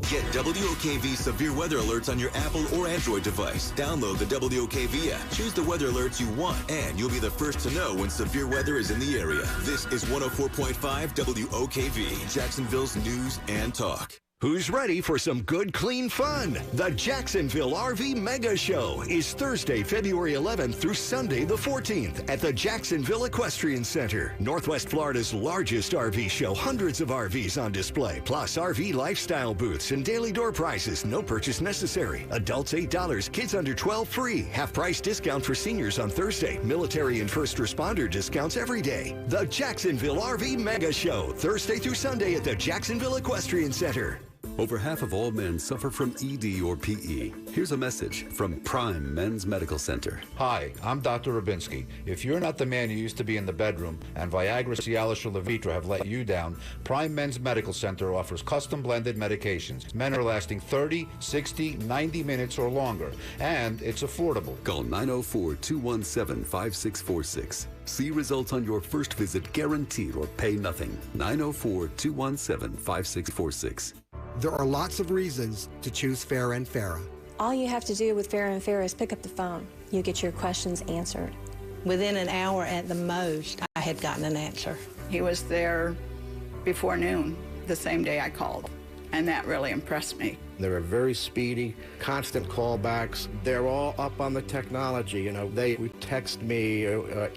Get WOKV severe weather alerts on your Apple or Android device. Download the WOKV app. Choose the weather alerts you want, and you'll be the first to know when severe weather is in the area. This is 104.5 WOKV, Jacksonville's news and talk. Who's ready for some good, clean fun? The Jacksonville RV Mega Show is Thursday, February 11th through Sunday, the 14th at the Jacksonville Equestrian Center, Northwest Florida's largest RV show. Hundreds of RVs on display, plus RV lifestyle booths and daily door prizes. No purchase necessary. Adults $8, kids under 12 free. Half price discount for seniors on Thursday. Military and first responder discounts every day. The Jacksonville RV Mega Show, Thursday through Sunday at the Jacksonville Equestrian Center. Over half of all men suffer from ED or PE. Here's a message from Prime Men's Medical Center. Hi, I'm Dr. Rubinsky. If you're not the man you used to be in the bedroom and Viagra, Cialis, or Levitra have let you down, Prime Men's Medical Center offers custom blended medications. Men are lasting 30, 60, 90 minutes or longer, and it's affordable. Call 904-217-5646. See results on your first visit guaranteed or pay nothing. 904-217-5646. There are lots of reasons to choose Farah and Farah. All you have to do with Farah and Farah is pick up the phone. You get your questions answered. Within an hour at the most, I had gotten an answer. He was there before noon, the same day I called, and that really impressed me. They were very speedy, constant callbacks. They're all up on the technology. You know, they would text me,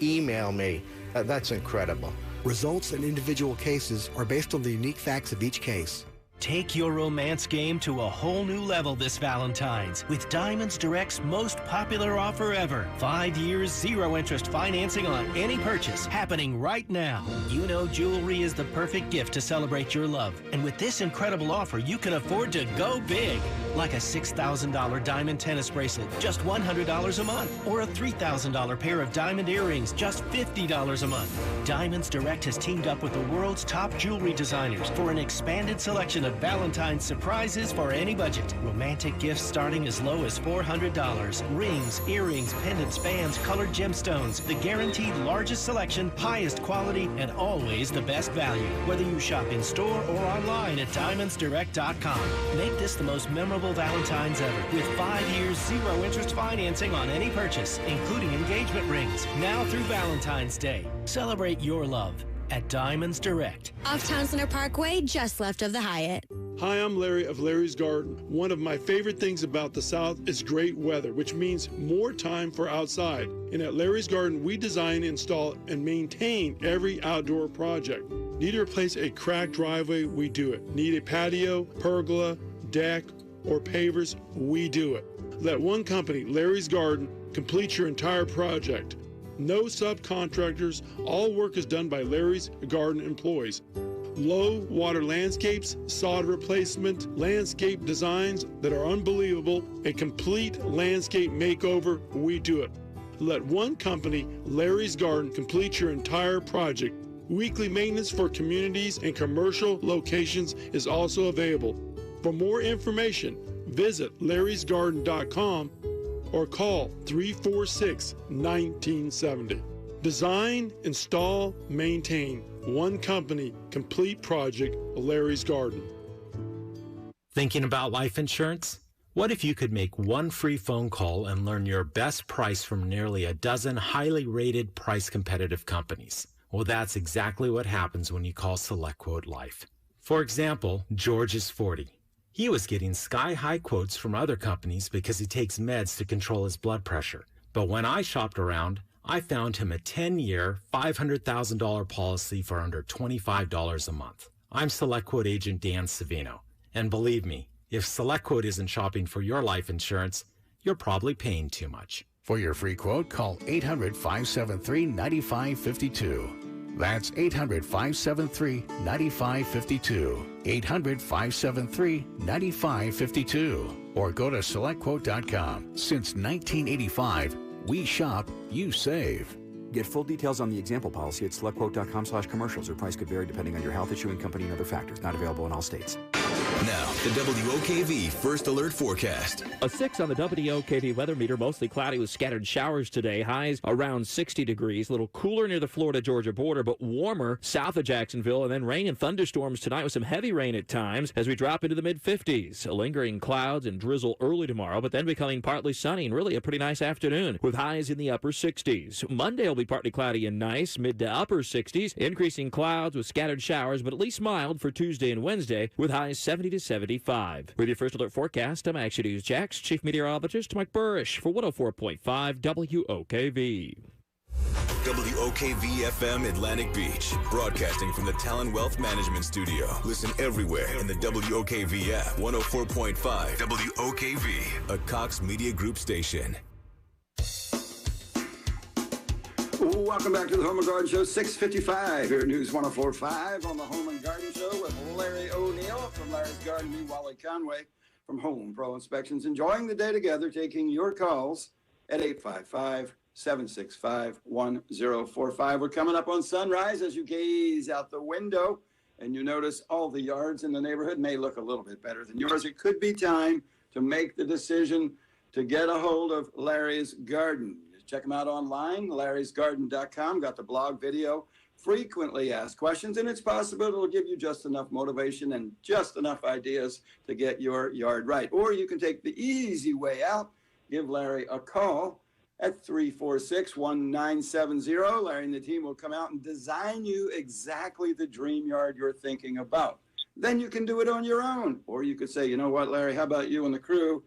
email me. That's incredible. Results in individual cases are based on the unique facts of each case. Take your romance game to a whole new level this Valentine's with Diamonds Direct's most popular offer ever. 5 years, 0 interest financing on any purchase happening right now. You know jewelry is the perfect gift to celebrate your love. And with this incredible offer, you can afford to go big. Like a $6,000 diamond tennis bracelet, just $100 a month. Or a $3,000 pair of diamond earrings, just $50 a month. Diamonds Direct has teamed up with the world's top jewelry designers for an expanded selection of Valentine's surprises for any budget. Romantic gifts starting as low as $400. Rings, earrings, pendants, bands, colored gemstones. The guaranteed largest selection, highest quality, and always the best value. Whether you shop in store or online at DiamondsDirect.com. Make this the most memorable Valentine's ever with 5 years, 0 interest financing on any purchase, including engagement rings. Now through Valentine's Day. Celebrate your love at Diamonds Direct. Off Town Center Parkway, just left of the Hyatt. Hi, I'm Larry of Larry's Garden. One of my favorite things about the South is great weather, which means more time for outside. And at Larry's Garden, we design, install, and maintain every outdoor project. Need to replace a cracked driveway? We do it. Need a patio, pergola, deck, or pavers? We do it. Let one company, Larry's Garden, complete your entire project. No subcontractors, all work is done by Larry's Garden employees. Low water landscapes, sod replacement, landscape designs that are unbelievable, a complete landscape makeover, we do it. Let one company, Larry's Garden, complete your entire project. Weekly maintenance for communities and commercial locations is also available. For more information, visit larrysgarden.com or call 346-1970. Design, install, maintain. One company, complete project, Larry's Garden. Thinking about life insurance? What if you could make one free phone call and learn your best price from nearly a dozen highly rated, price-competitive companies? Well, that's exactly what happens when you call SelectQuote Life. For example, George is 40. He was getting sky-high quotes from other companies because he takes meds to control his blood pressure. But when I shopped around, I found him a 10-year, $500,000 policy for under $25 a month. I'm SelectQuote agent Dan Savino. And believe me, if SelectQuote isn't shopping for your life insurance, you're probably paying too much. For your free quote, call 800-573-9552. That's 800-573-9552. 800-573-9552. Or go to SelectQuote.com. Since 1985, we shop, you save. Get full details on the example policy at SelectQuote.com/commercials. Or price could vary depending on your health, issuing company, and other factors. Not available in all states. Now, the WOKV First Alert Forecast. A 6 on the WOKV weather meter, mostly cloudy with scattered showers today. Highs around 60 degrees. A little cooler near the Florida-Georgia border, but warmer south of Jacksonville. And then rain and thunderstorms tonight with some heavy rain at times as we drop into the mid-50s. Lingering clouds and drizzle early tomorrow, but then becoming partly sunny and really a pretty nice afternoon with highs in the upper 60s. Monday will be partly cloudy and nice, mid to upper 60s. Increasing clouds with scattered showers, but at least mild for Tuesday and Wednesday with highs 70 to 75. With your First Alert forecast, I'm Action News Jax Chief Meteorologist Mike Burrish for 104.5 WOKV. WOKV-FM Atlantic Beach, broadcasting from the Talon Wealth Management Studio. Listen everywhere in the WOKV app. 104.5 WOKV, a Cox Media Group station. Welcome back to the Home and Garden Show, 6:55 here at News 104.5 on the Home and Garden Show with Larry O'Neill from Larry's Garden, me, Wally Conway from Home Pro Inspections. Enjoying the day together, taking your calls at 855-765-1045. We're coming up on sunrise as you gaze out the window and you notice all the yards in the neighborhood may look a little bit better than yours. It could be time to make the decision to get a hold of Larry's Garden. Check them out online, larrysgarden.com. Got the blog, video, frequently asked questions, and it's possible it'll give you just enough motivation and just enough ideas to get your yard right. Or you can take the easy way out. Give Larry a call at 346-1970. Larry and the team will come out and design you exactly the dream yard you're thinking about. Then you can do it on your own. Or you could say, you know what, Larry, how about you and the crew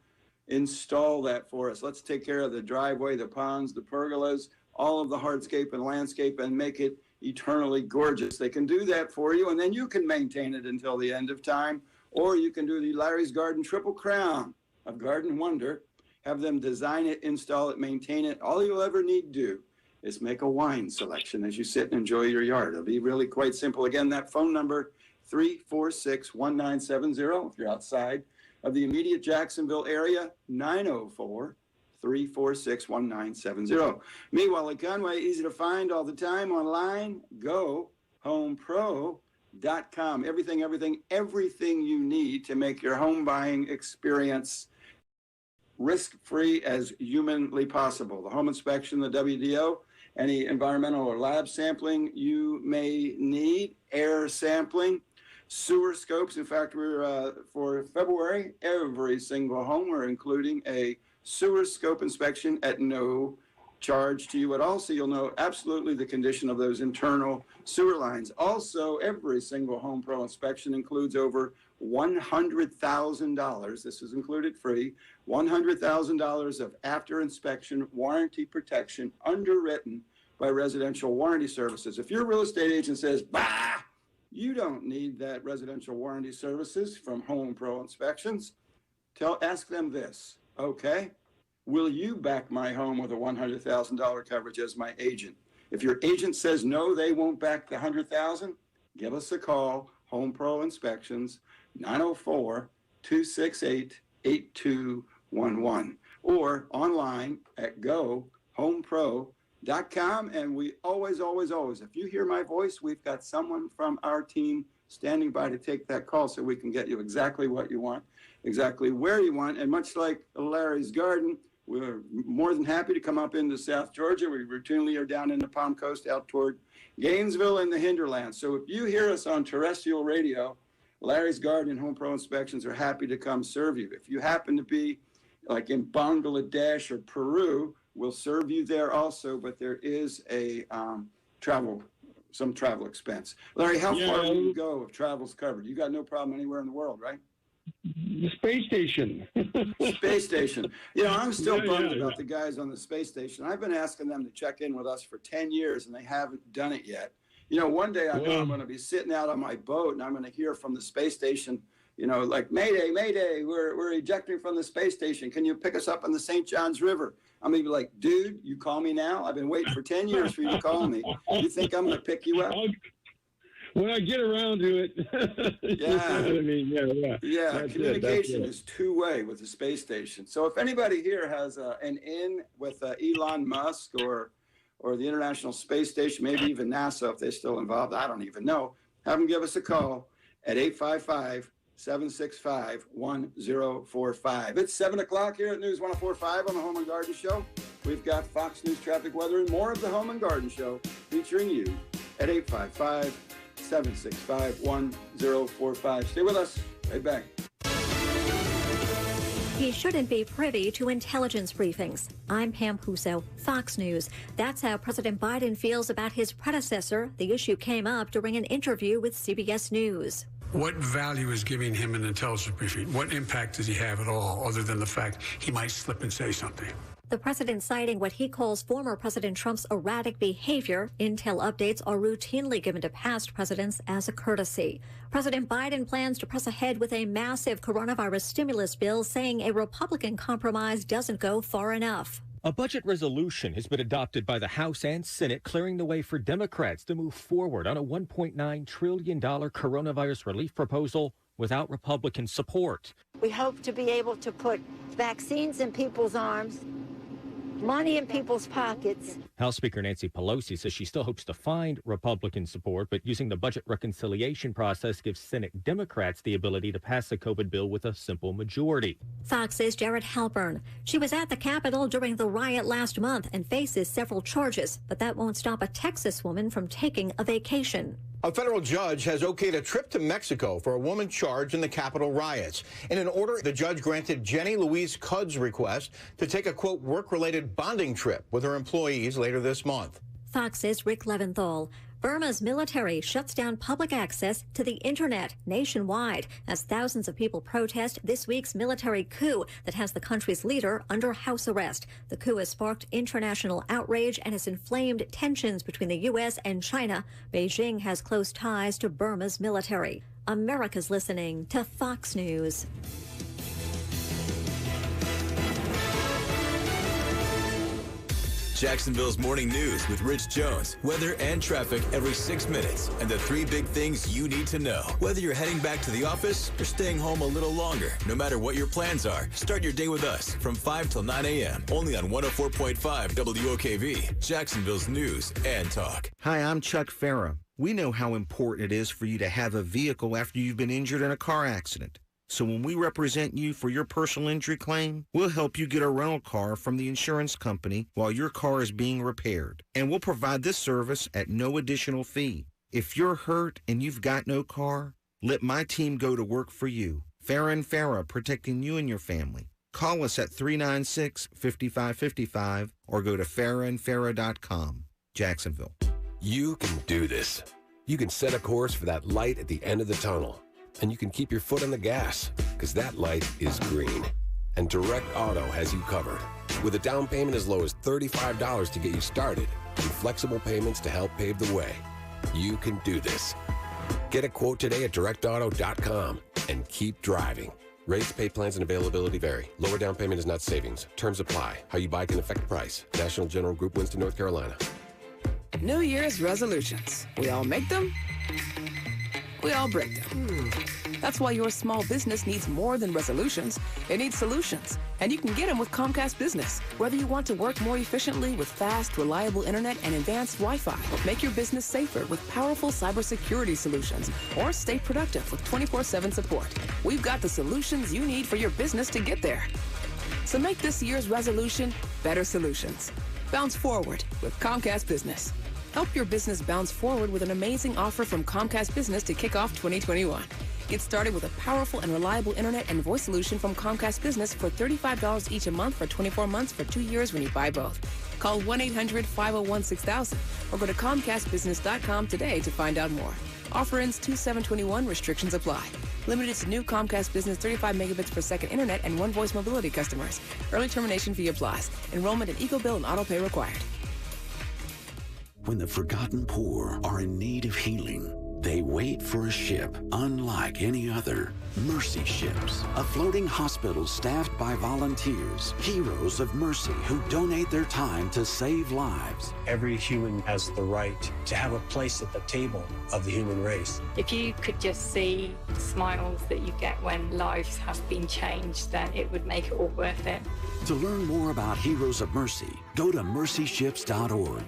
install that for us? Let's take care of the driveway, the ponds, the pergolas, all of the hardscape and landscape, and make it eternally gorgeous. They can do that for you, and then you can maintain it until the end of time. Or you can do the Larry's Garden Triple Crown of Garden Wonder. Have them design it, install it, maintain it. All you'll ever need to do is make a wine selection as you sit and enjoy your yard. It'll be really quite simple. Again, that phone number, 346-1970. If you're outside of the immediate Jacksonville area, 904-346-1970. Me, Wally Conway, easy to find all the time online. Go homepro.com. Everything you need to make your home buying experience risk-free as humanly possible. The home inspection, the WDO, any environmental or lab sampling you may need, air sampling, sewer scopes. In fact, we're for February, every single home, we're including a sewer scope inspection at no charge to you at all. So you'll know absolutely the condition of those internal sewer lines. Also, every single Home Pro inspection includes over $100,000. This is included free. $100,000 of after inspection warranty protection underwritten by Residential Warranty Services. If your real estate agent says, bah, you don't need that residential warranty services from Home Pro Inspections, ask them this, okay? Will you back my home with a $100,000 coverage as my agent? If your agent says no, they won't back the $100,000, give us a call, Home Pro Inspections, 904-268-8211, or online at gohomepro.com. And we always, if you hear my voice, we've got someone from our team standing by to take that call so we can get you exactly what you want, exactly where you want. And much like Larry's Garden, we're more than happy to come up into South Georgia. We routinely are down in the Palm Coast out toward Gainesville and the Hinterlands. So if you hear us on terrestrial radio, Larry's Garden and Home Pro Inspections are happy to come serve you. If you happen to be like in Bangladesh or Peru, we'll serve you there also, but there is a some travel expense. Larry, how far will you go if travel's covered? You got no problem anywhere in the world, right? The space station. Space station. You know, I'm still bummed about the guys on the space station. I've been asking them to check in with us for 10 years, and they haven't done it yet. You know, one day I know I'm going to be sitting out on my boat, and I'm going to hear from the space station, you know, like, Mayday, Mayday, we're ejecting from the space station. Can you pick us up on the St. Johns River? I'm going to be like, dude, you call me now? I've been waiting for 10 years for you to call me. You think I'm going to pick you up? When I get around to it. Yeah. I mean, yeah. That's Communication is two-way with the space station. So if anybody here has an in with Elon Musk or the International Space Station, maybe even NASA, if they're still involved, I don't even know, have them give us a call at 855-765-1045. It's 7 o'clock here at News 104.5 on the Home and Garden Show. We've got Fox News traffic, weather, and more of the Home and Garden Show featuring you at 855-765-1045. Stay with us. Right back. He shouldn't be privy to intelligence briefings. I'm Pam Puso, Fox News. That's how President Biden feels about his predecessor. The issue came up during an interview with CBS News. What value is giving him an intelligence briefing? What impact does he have at all, other than the fact he might slip and say something? The president citing what he calls former President Trump's erratic behavior. Intel updates are routinely given to past presidents as a courtesy. President Biden plans to press ahead with a massive coronavirus stimulus bill, saying a Republican compromise doesn't go far enough. A budget resolution has been adopted by the House and Senate, clearing the way for Democrats to move forward on a $1.9 trillion coronavirus relief proposal without Republican support. We hope to be able to put vaccines in people's arms, money in people's pockets. House Speaker Nancy Pelosi says she still hopes to find Republican support, but using the budget reconciliation process gives Senate Democrats the ability to pass the COVID bill with a simple majority. Fox's Jared Halpern. She was at the Capitol during the riot last month and faces several charges, but that won't stop a Texas woman from taking a vacation. A federal judge has okayed a trip to Mexico for a woman charged in the Capitol riots. In an order, the judge granted Jenny Louise Cudd's request to take a, quote, work-related bonding trip with her employees later this month. Fox's Rick Leventhal. Burma's military shuts down public access to the internet nationwide as thousands of people protest this week's military coup that has the country's leader under house arrest. The coup has sparked international outrage and has inflamed tensions between the U.S. and China. Beijing has close ties to Burma's military. America's listening to Fox News. Jacksonville's morning news with Rich Jones. Weather and traffic every 6 minutes. And the three big things you need to know. Whether you're heading back to the office or staying home a little longer, no matter what your plans are, start your day with us from 5 till 9 a.m. Only on 104.5 WOKV, Jacksonville's news and talk. Hi, I'm Chuck Farah. We know how important it is for you to have a vehicle after you've been injured in a car accident. So when we represent you for your personal injury claim, we'll help you get a rental car from the insurance company while your car is being repaired. And we'll provide this service at no additional fee. If you're hurt and you've got no car, let my team go to work for you. Farah & Farah, protecting you and your family. Call us at 396-5555 or go to farahandfarah.com. Jacksonville. You can do this. You can set a course for that light at the end of the tunnel. And you can keep your foot on the gas, because that light is green. And Direct Auto has you covered. With a down payment as low as $35 to get you started, and flexible payments to help pave the way. You can do this. Get a quote today at directauto.com and keep driving. Rates, pay plans, and availability vary. Lower down payment is not savings. Terms apply. How you buy can affect price. National General Group, Winston, North Carolina. New Year's resolutions. We all make them. We all break them. That's why your small business needs more than resolutions. It needs solutions. And you can get them with Comcast Business. Whether you want to work more efficiently with fast, reliable internet and advanced Wi-Fi, make your business safer with powerful cybersecurity solutions, or stay productive with 24/7 support, we've got the solutions you need for your business to get there. So make this year's resolution better solutions. Bounce forward with Comcast Business. Help your business bounce forward with an amazing offer from Comcast Business to kick off 2021. Get started with a powerful and reliable internet and voice solution from Comcast Business for $35 each a month for 24 months for 2 years when you buy both. Call 1-800-501-6000 or go to ComcastBusiness.com today to find out more. Offer ends 2/7/21. Restrictions apply. Limited to new Comcast Business 35 megabits per second internet and One Voice mobility customers. Early termination fee applies. Enrollment in EcoBill and autopay required. When the forgotten poor are in need of healing, they wait for a ship unlike any other. Mercy Ships, a floating hospital staffed by volunteers, heroes of mercy who donate their time to save lives. Every human has the right to have a place at the table of the human race. If you could just see the smiles that you get when lives have been changed, then it would make it all worth it. To learn more about Heroes of Mercy, go to mercyships.org.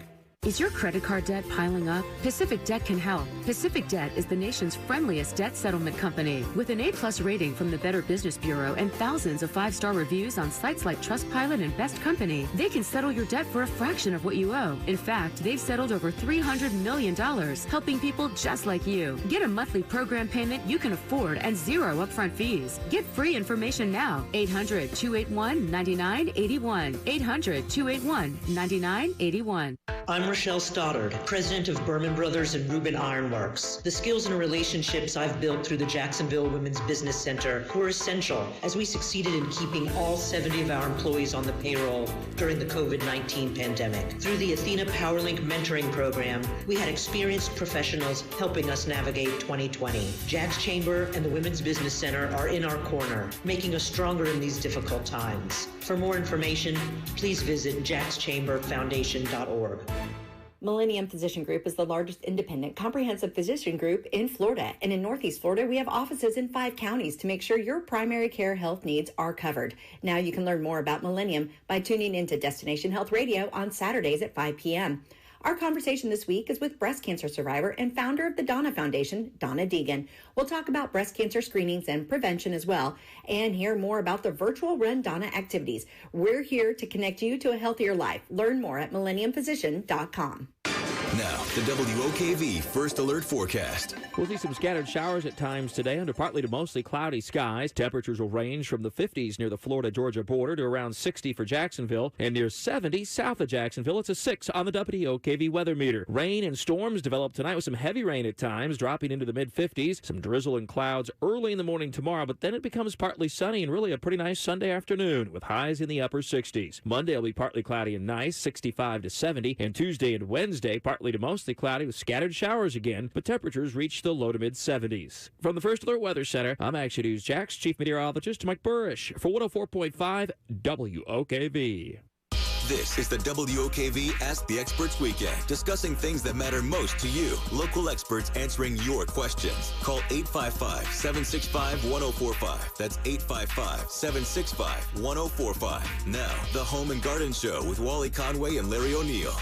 Is your credit card debt piling up? Pacific Debt can help. Pacific Debt is the nation's friendliest debt settlement company. With an A+ rating from the Better Business Bureau and thousands of 5-star reviews on sites like Trustpilot and Best Company, they can settle your debt for a fraction of what you owe. In fact, they've settled over $300 million, helping people just like you. Get a monthly program payment you can afford and zero upfront fees. Get free information now. 800-281-9981. 800-281-9981. I'm Rochelle Stoddard, president of Berman Brothers and Rubin Ironworks. The skills and relationships I've built through the Jacksonville Women's Business Center were essential as we succeeded in keeping all 70 of our employees on the payroll during the COVID-19 pandemic. Through the Athena PowerLink mentoring program, we had experienced professionals helping us navigate 2020. Jax Chamber and the Women's Business Center are in our corner, making us stronger in these difficult times. For more information, please visit jaxchamberfoundation.org. Millennium Physician Group is the largest independent comprehensive physician group in Florida. And in Northeast Florida, we have offices in 5 counties to make sure your primary care health needs are covered. Now you can learn more about Millennium by tuning into Destination Health Radio on Saturdays at 5 p.m. Our conversation this week is with breast cancer survivor and founder of the Donna Foundation, Donna Deegan. We'll talk about breast cancer screenings and prevention as well, and hear more about the virtual Run Donna activities. We're here to connect you to a healthier life. Learn more at millenniumphysician.com. Now, the WOKV First Alert Forecast. We'll see some scattered showers at times today under partly to mostly cloudy skies. Temperatures will range from the 50s near the Florida-Georgia border to around 60 for Jacksonville and near 70 south of Jacksonville. It's a 6 on the WOKV weather meter. Rain and storms develop tonight with some heavy rain at times, dropping into the mid-50s. Some drizzle and clouds early in the morning tomorrow, but then it becomes partly sunny and really a pretty nice Sunday afternoon with highs in the upper 60s. Monday will be partly cloudy and nice, 65 to 70, and Tuesday and Wednesday partly to mostly cloudy with scattered showers again, but temperatures reach the low to mid-70s. From the First Alert Weather Center, I'm Action News Jax Chief Meteorologist Mike Burrish for 104.5 WOKV. This is the WOKV Ask the Experts Weekend, discussing things that matter most to you. Local experts answering your questions. Call 855-765-1045. That's 855-765-1045. Now, the Home and Garden Show with Wally Conway and Larry O'Neill.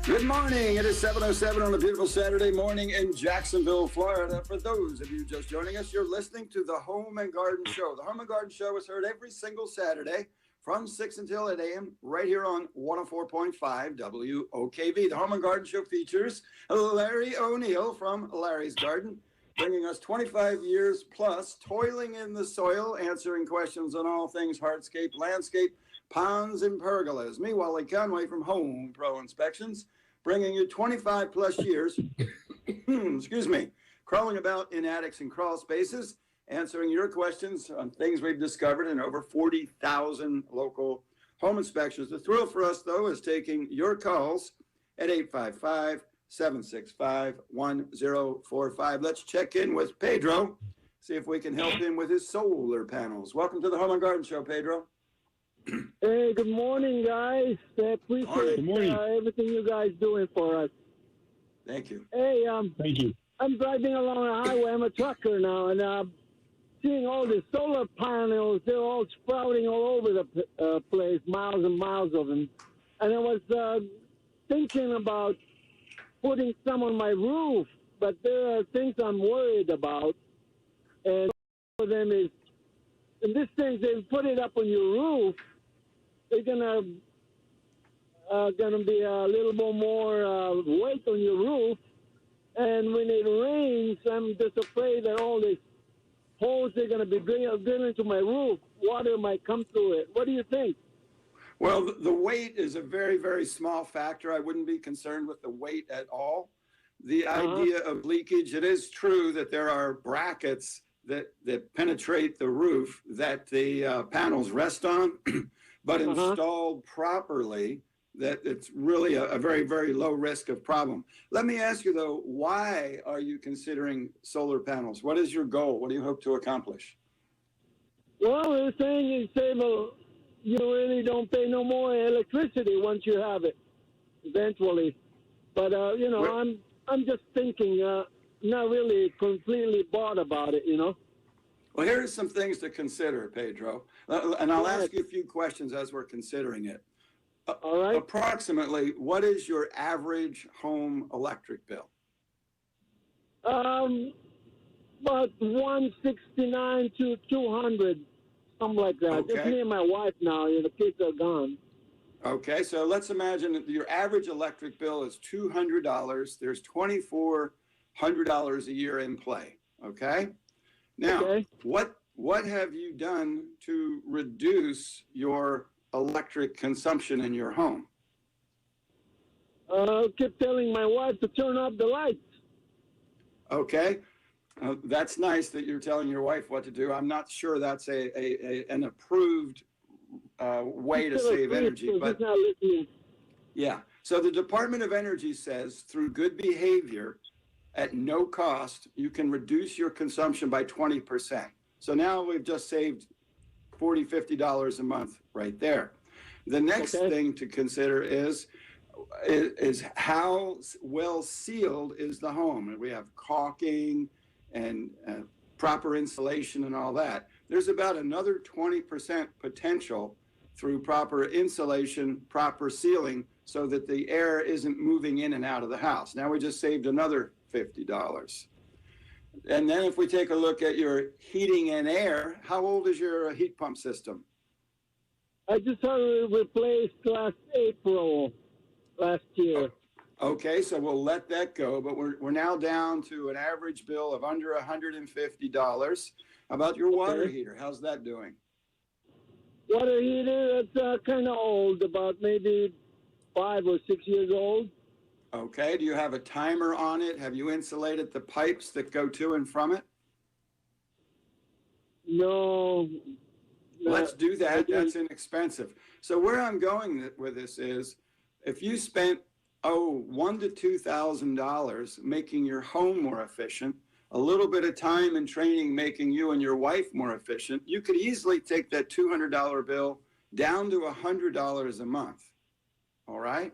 Good morning. It is 7:07 on a beautiful Saturday morning in Jacksonville, Florida. For those of you just joining us, you're listening to the Home and Garden Show. The Home and Garden Show is heard every single Saturday from 6 until 8 a.m. right here on 104.5 WOKV. The Home and Garden Show features Larry O'Neill from Larry's Garden, bringing us 25 years plus, toiling in the soil, answering questions on all things hardscape, landscape, ponds, and pergolas. Me, Wally Conway from Home Pro Inspections, bringing you 25 plus years, excuse me, crawling about in attics and crawl spaces, answering your questions on things we've discovered in over 40,000 local home inspections. The thrill for us, though, is taking your calls at 855-765-1045. Let's check in with Pedro, see if we can help him with his solar panels. Welcome to the Home and Garden Show, Pedro. Hey, good morning, guys. I appreciate everything you guys doing for us. Thank you. Hey, thank you. I'm driving along the highway. I'm a trucker now, and seeing all the solar panels. They're all sprouting all over the place, miles and miles of them. And I was thinking about putting some on my roof, but there are things I'm worried about. And one of them is, and this thing, they put it up on your roof, they're gonna be a little bit more weight on your roof, and when it rains, I'm just afraid that all these holes they're gonna be drilling into my roof, water might come through it. What do you think? Well, the weight is a very, very small factor. I wouldn't be concerned with the weight at all. The idea of leakage, it is true that there are brackets that penetrate the roof that the panels rest on, but installed properly, that it's really a very, very low risk of problem. Let me ask you though, why are you considering solar panels? What is your goal? What do you hope to accomplish? Well, the thing is, you really don't pay no more electricity once you have it, eventually. But I'm just thinking, not really completely bought about it, Well, here are some things to consider, Pedro, and I'll ask you a few questions as we're considering it. All right. Approximately, what is your average home electric bill? About 169 to 200, something like that. Okay. Just me and my wife now. The kids are gone. Okay, so let's imagine that your average electric bill is $200. There's $2,400 a year in play. Okay. Now, what have you done to reduce your electric consumption in your home? Kept telling my wife to turn off the lights. Okay. That's nice that you're telling your wife what to do. I'm not sure that's an approved way to save energy, but yeah. So the Department of Energy says through good behavior at no cost, you can reduce your consumption by 20%. So now we've just saved $40, $50 a month right there. The next thing to consider is how well sealed is the home. And we have caulking and proper insulation and all that. There's about another 20% potential through proper insulation, proper sealing, so that the air isn't moving in and out of the house. Now we just saved another $50. And then if we take a look at your heating and air, how old is your heat pump system? I just had it replaced last April, last year. Okay, so we'll let that go, but we're now down to an average bill of under $150. How about your water heater? How's that doing? Water heater, it's kind of old, about maybe 5 or 6 years old. Okay, do you have a timer on it? Have you insulated the pipes that go to and from it? No. Let's do that. That's inexpensive. So where I'm going with this is, if you spent $1,000 to $2,000 making your home more efficient, a little bit of time and training making you and your wife more efficient, you could easily take that $200 bill down to $100 a month. All right?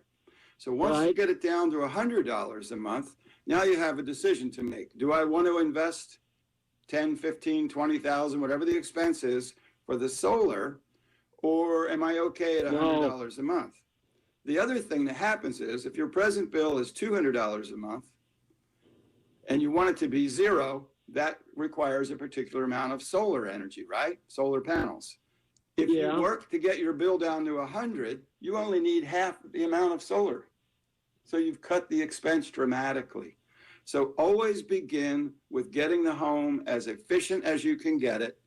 So once you get it down to $100 a month, now you have a decision to make. Do I want to invest $10,000, $15,000, $20,000, whatever the expense is for the solar, or am I okay at $100 a month? The other thing that happens is, if your present bill is $200 a month and you want it to be zero, that requires a particular amount of solar energy, right? Solar panels. If you work to get your bill down to 100, you only need half the amount of solar. So you've cut the expense dramatically. So always begin with getting the home as efficient as you can get it.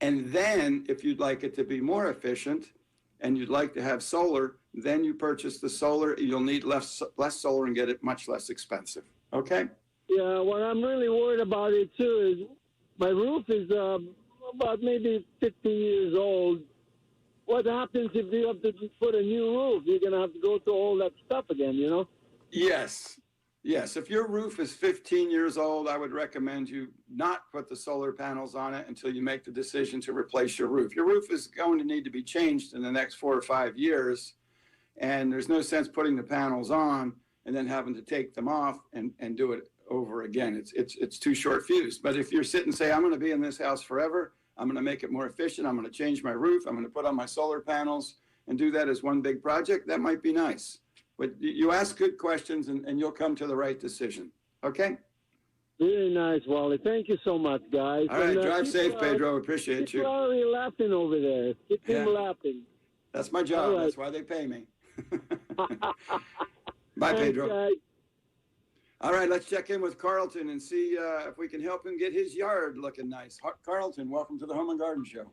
And then if you'd like it to be more efficient and you'd like to have solar, then you purchase the solar. You'll need less solar and get it much less expensive. Okay? Yeah, what I'm really worried about it too is my roof is about maybe 50 years old. What happens if you have to put a new roof? You're going to have to go through all that stuff again, Yes. Yes. If your roof is 15 years old, I would recommend you not put the solar panels on it until you make the decision to replace your roof. Your roof is going to need to be changed in the next 4 or 5 years, and there's no sense putting the panels on and then having to take them off and do it over again. It's too short fused. But if you're sitting and say, I'm going to be in this house forever, I'm going to make it more efficient, I'm going to change my roof, I'm going to put on my solar panels and do that as one big project, that might be nice. But you ask good questions and you'll come to the right decision. Okay? Really nice, Wally. Thank you so much, guys. All right, drive safe, Pedro. Appreciate you. People are already laughing over there. Keep them laughing. That's my job. That's why they pay me. Bye, Pedro. Guys. All right, let's check in with Carlton and see if we can help him get his yard looking nice. Carlton, welcome to the Home and Garden Show.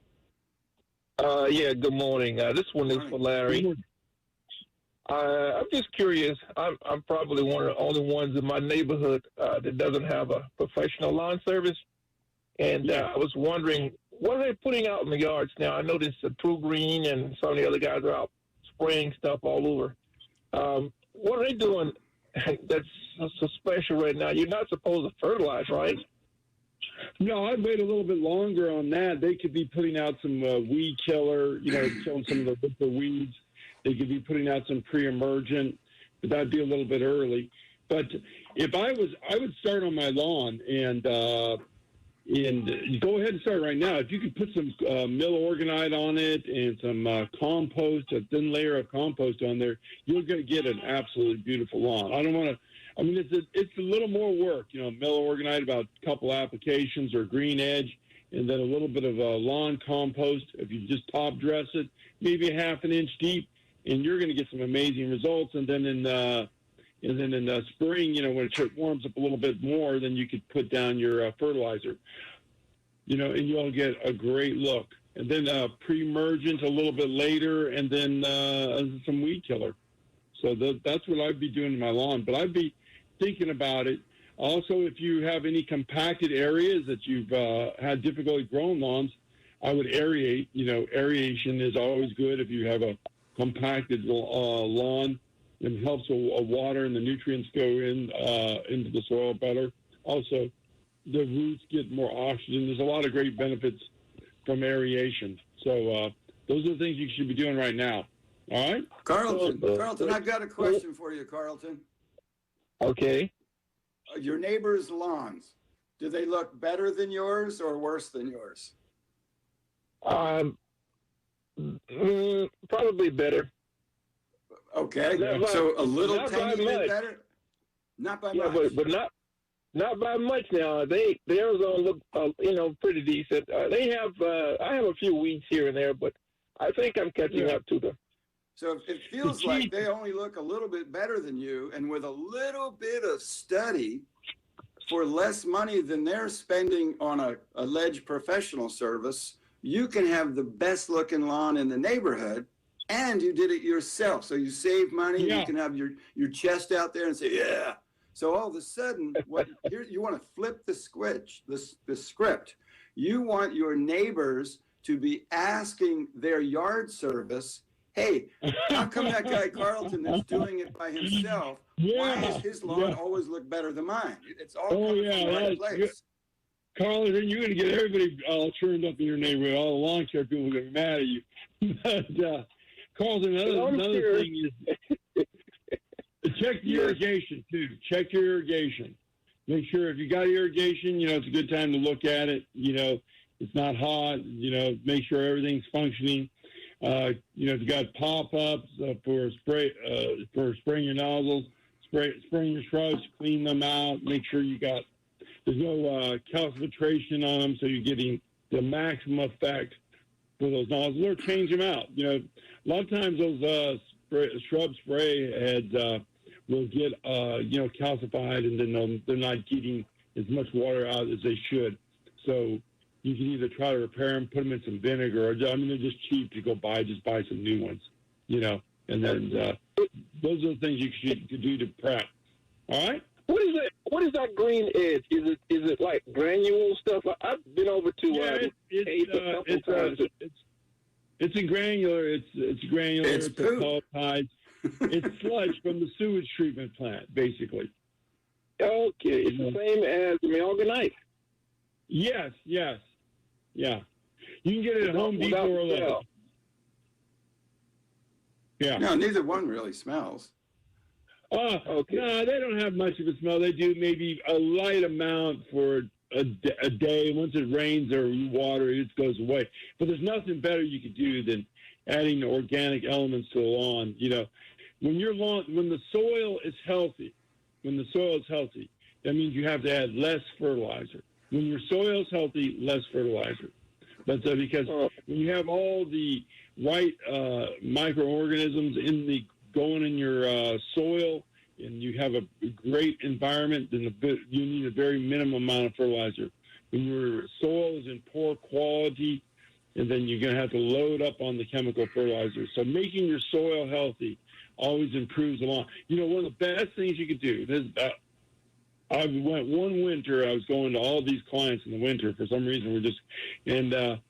Yeah, good morning. This one is for Larry. I'm just curious. I'm probably one of the only ones in my neighborhood that doesn't have a professional lawn service. And I was wondering, what are they putting out in the yards now? I noticed True Green and some of the other guys are out spraying stuff all over. What are they doing that's so special right now? You're not supposed to fertilize, right? No, I'd wait a little bit longer on that. They could be putting out some weed killer, killing some of the winter weeds. They could be putting out some pre-emergent, but that'd be a little bit early. But if I would start on my lawn and go ahead and start right now. If you could put some mill organite on it and some compost, a thin layer of compost on there, you're going to get an absolutely beautiful lawn. It's a little more work, mill organite, about a couple applications or green edge, and then a little bit of lawn compost. If you just top dress it, maybe a half an inch deep, and you're going to get some amazing results. And then in the spring, when it warms up a little bit more, then you could put down your fertilizer, and you'll get a great look. And then pre-emergent a little bit later, and then some weed killer. So that's what I'd be doing in my lawn. But I'd be thinking about it. Also, if you have any compacted areas that you've had difficulty growing lawns, I would aerate. Aeration is always good if you have a compacted lawn. It helps water and the nutrients go into the soil better. Also, the roots get more oxygen. There's a lot of great benefits from aeration. So those are the things you should be doing right now. All right? Carlton, I've got a question for you, Carlton. Okay. Your neighbors' lawns, do they look better than yours or worse than yours? Probably better. Okay, so a little tiny bit better? Not by much. But not by much now. Theirs don't look, pretty decent. They have, I have a few weeds here and there, but I think I'm catching up to them. So it feels like they only look a little bit better than you, and with a little bit of study for less money than they're spending on a alleged professional service, you can have the best looking lawn in the neighborhood, and you did it yourself. So you save money, you can have your chest out there and say, yeah. So all of a sudden, you want to flip the script. You want your neighbors to be asking their yard service, hey, how come that guy Carlton that's doing it by himself, why does his lawn always look better than mine? It's all coming from the right place. Carlton, you're going to get everybody all turned up in your neighborhood. All the lawn care people are going to be mad at you. But, Carlton, another thing is check the irrigation, too. Check your irrigation. Make sure if you got irrigation, it's a good time to look at it. It's not hot. Make sure everything's functioning. If you got pop-ups for spraying your nozzles, spraying your shrubs, clean them out. Make sure there's no calcification on them, so you're getting the maximum effect for those nozzles, or change them out. A lot of times those shrub spray heads will get calcified, and then they're not getting as much water out as they should. So you can either try to repair them, put them in some vinegar, or they're just cheap to go buy some new ones, and then those are the things you should do to prep. All right? What is it? What is that green edge? Is it like granule stuff? I've been over to it's a granular. It's granular. It's poop. It's sludge from the sewage treatment plant, basically. Okay, it's the same as Amalgamite. Yes. Yeah. You can get it at Home Depot or Lowe's. Yeah. No, neither one really smells. Okay. No, they don't have much of a smell. They do maybe a light amount for a day. Once it rains or you water it, it goes away. But there's nothing better you could do than adding organic elements to the lawn. When the soil is healthy, that means you have to add less fertilizer. When your soil is healthy, less fertilizer. That's because when you have all the right microorganisms going in your soil, and you have a great environment, then you need a very minimum amount of fertilizer. When your soil is in poor quality, and then you're going to have to load up on the chemical fertilizer. So making your soil healthy always improves the lawn. One of the best things you could do, I went one winter. I was going to all these clients in the winter for some reason. The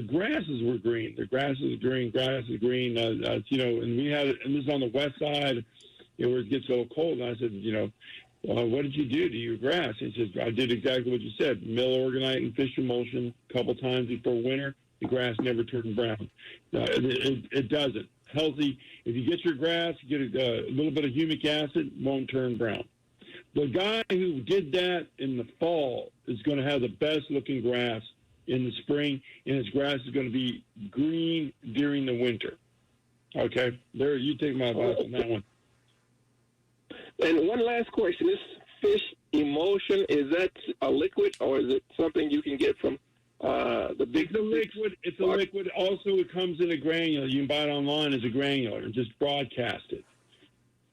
grasses were green. The grass is green. And we had it. And this is on the west side, where it gets a little cold. And I said, what did you do to your grass? He says, I did exactly what you said. Milorganite and fish emulsion a couple times before winter. The grass never turned brown. It doesn't. Healthy. If you get your grass, you get a little bit of humic acid, won't turn brown. The guy who did that in the fall is going to have the best looking grass in the spring, and his grass is going to be green during the winter. Okay? There, you take my advice on that one. And one last question. This fish emulsion, is that a liquid, or is it something you can get from the big? It's a liquid. It's a liquid. Also, it comes in a granular. You can buy it online as a granular and just broadcast it.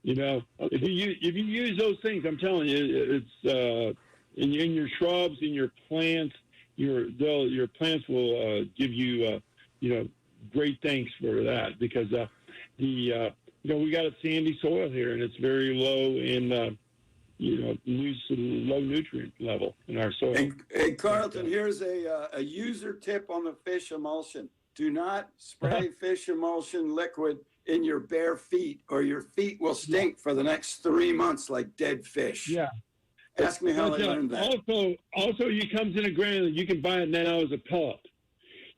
If you use those things, I'm telling you, it's in your shrubs, in your plants, your plants will give you great thanks for that, because we got a sandy soil here, and it's very low in low nutrient level in our soil. Hey, Carlton, here's a user tip on the fish emulsion. Do not spray fish emulsion liquid in your bare feet, or your feet will stink for the next 3 months like dead fish. Yeah. Ask me how I learned that. Also, it comes in a granular. You can buy it now as a pellet.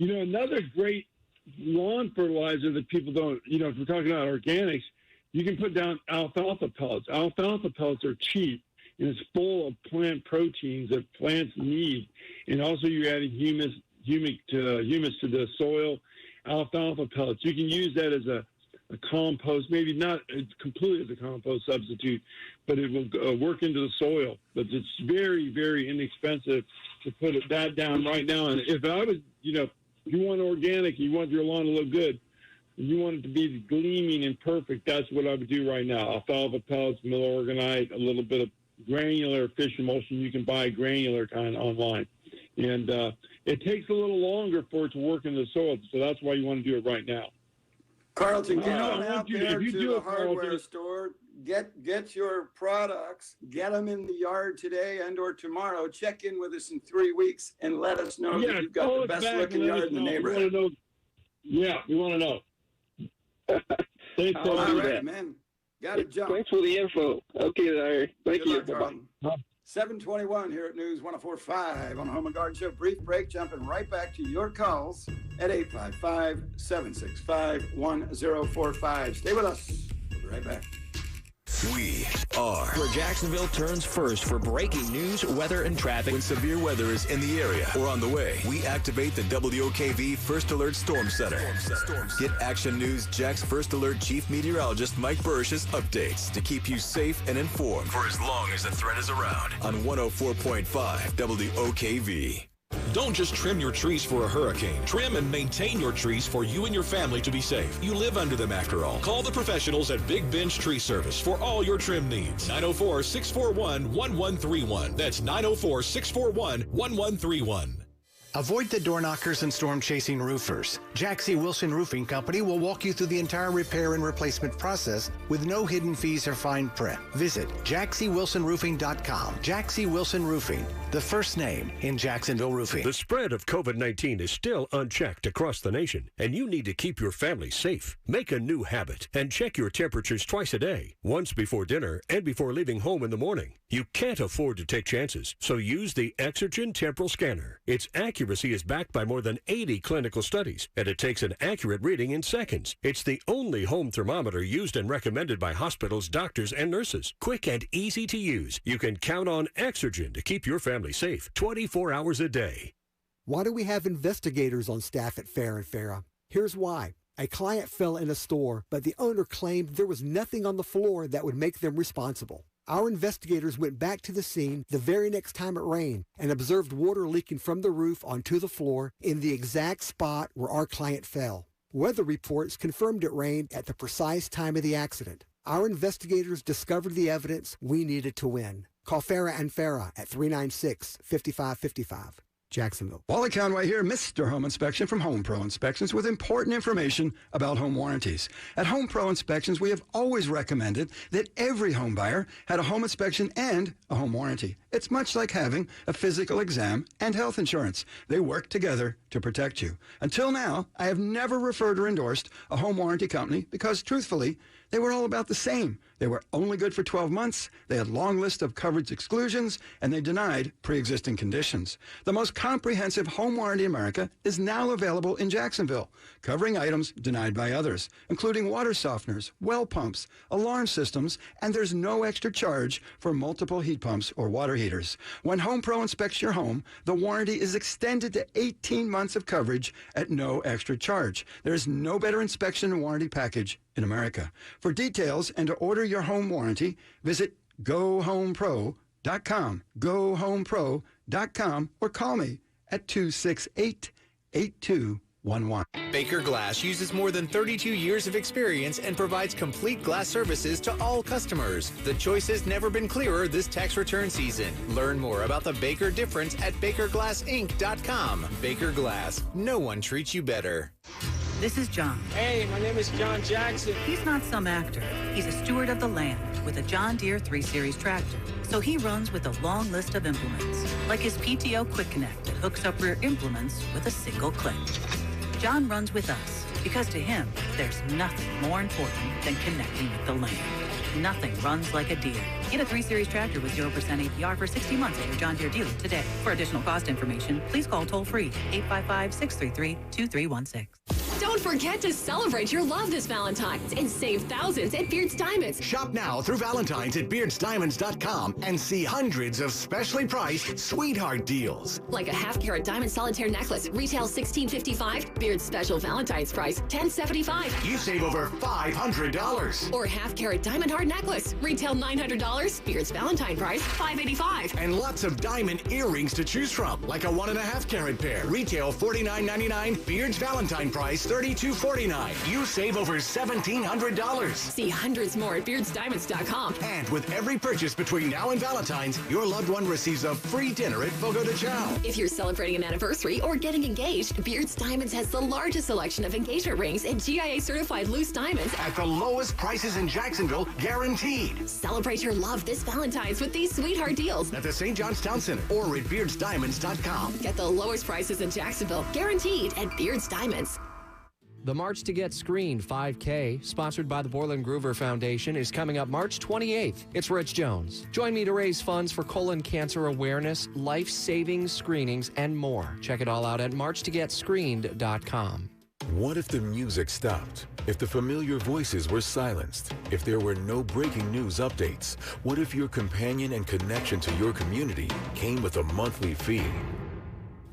Another great lawn fertilizer that people don't, if we're talking about organics, you can put down alfalfa pellets. Alfalfa pellets are cheap, and it's full of plant proteins that plants need. And also, you're adding humus to the soil. Alfalfa pellets, you can use that as a compost, maybe not completely as a compost substitute, but it will work into the soil. But it's very, very inexpensive to put that down right now. And if I was, if you want organic, you want your lawn to look good, you want it to be gleaming and perfect, that's what I would do right now. Alfalfa pellets, Milorganite, a little bit of granular fish emulsion. You can buy granular kind online. And it takes a little longer for it to work in the soil, so that's why you want to do it right now. Carlton, get on out there to the hardware store. Get your products. Get them in the yard today and or tomorrow. Check in with us in 3 weeks and let us know that you've got the best looking yard in the neighborhood. We want to know. Thanks for all right, man. Got to jump. Thanks for the info. Okay, Larry. Thank you. Carlton. 7:21 here at News 104.5 on the Home and Garden Show. Brief break, jumping right back to your calls at 855-765-1045. Stay with us. We'll be right back. We are where Jacksonville turns first for breaking news, weather, and traffic. When severe weather is in the area or on the way, we activate the WOKV First Alert Storm Center. Get Action News Jack's First Alert Chief Meteorologist Mike Burrish's updates to keep you safe and informed for as long as the threat is around on 104.5 WOKV. Don't just trim your trees for a hurricane. Trim and maintain your trees for you and your family to be safe. You live under them after all. Call the professionals at Big Bench Tree Service for all your trim needs. 904-641-1131. That's 904-641-1131. Avoid the door knockers and storm-chasing roofers. Jack C. Wilson Roofing Company will walk you through the entire repair and replacement process with no hidden fees or fine print. Visit jackcwilsonroofing.com. Jack C. Wilson Roofing, the first name in Jacksonville roofing. The spread of COVID-19 is still unchecked across the nation, and you need to keep your family safe. Make a new habit and check your temperatures twice a day, once before dinner and before leaving home in the morning. You can't afford to take chances, so use the Exergen Temporal Scanner. Its accuracy is backed by more than 80 clinical studies, and it takes an accurate reading in seconds. It's the only home thermometer used and recommended by hospitals, doctors, and nurses. Quick and easy to use. You can count on Exergen to keep your family safe 24 hours a day. Why do we have investigators on staff at Farah & Farah? Here's why. A client fell in a store, but the owner claimed there was nothing on the floor that would make them responsible. Our investigators went back to the scene the very next time it rained and observed water leaking from the roof onto the floor in the exact spot where our client fell. Weather reports confirmed it rained at the precise time of the accident. Our investigators discovered the evidence we needed to win. Call Farah & Farah at 396-5555. Jacksonville. Wally Conway here, Mr. Home Inspection from Home Pro Inspections with important information about home warranties. At Home Pro Inspections, we have always recommended that every home buyer had a home inspection and a home warranty. It's much like having a physical exam and health insurance. They work together to protect you. Until now, I have never referred or endorsed a home warranty company because, truthfully, they were all about the same. They were only good for 12 months, they had a long list of coverage exclusions, and they denied pre-existing conditions. The most comprehensive home warranty in America is now available in Jacksonville, covering items denied by others, including water softeners, well pumps, alarm systems, and there's no extra charge for multiple heat pumps or water heaters. When Home Pro inspects your home, the warranty is extended to 18 months of coverage at no extra charge. There's no better inspection and warranty package in America. For details and to order your home warranty, visit GoHomePro.com, GoHomePro.com, or call me at 268-8211. Baker Glass uses more than 32 years of experience and provides complete glass services to all customers. The choice has never been clearer this tax return season. Learn more about the Baker difference at BakerGlassInc.com. Baker Glass, no one treats you better. This is John. Hey, my name is John Jackson. He's not some actor. He's a steward of the land with a John Deere 3 Series tractor. So he runs with a long list of implements, like his PTO Quick Connect that hooks up rear implements with a single click. John runs with us because to him, there's nothing more important than connecting with the land. Nothing runs like a Deere. Get a 3 Series tractor with 0% APR for 60 months at your John Deere dealer today. For additional cost information, please call toll-free 855-633-2316. Don't forget to celebrate your love this Valentine's and save thousands at Beard's Diamonds. Shop now through Valentine's at BeardsDiamonds.com and see hundreds of specially priced sweetheart deals. Like a half-carat diamond solitaire necklace, retail $16.55. Beard's special Valentine's price, $10.75. You save over $500. Or half-carat diamond hard necklace, retail $900. Beard's Valentine price, $585. And lots of diamond earrings to choose from, like a 1.5 carat pair, retail $49.99. Beard's Valentine price, $32.49. You save over $1,700. See hundreds more at BeardsDiamonds.com. And with every purchase between now and Valentine's, your loved one receives a free dinner at Fogo de Chao. If you're celebrating an anniversary or getting engaged, Beards Diamonds has the largest selection of engagement rings and GIA-certified loose diamonds at the lowest prices in Jacksonville, guaranteed. Celebrate your love this Valentine's with these sweetheart deals at the St. John's Town Center or at BeardsDiamonds.com. Get the lowest prices in Jacksonville, guaranteed at Beards Diamonds. The March to Get Screened 5K, sponsored by the Borland Groover Foundation, is coming up March 28th. It's Rich Jones. Join me to raise funds for colon cancer awareness, life-saving screenings, and more. Check it all out at marchtogetscreened.com. What if the music stopped? If the familiar voices were silenced? If there were no breaking news updates? What if your companion and connection to your community came with a monthly fee?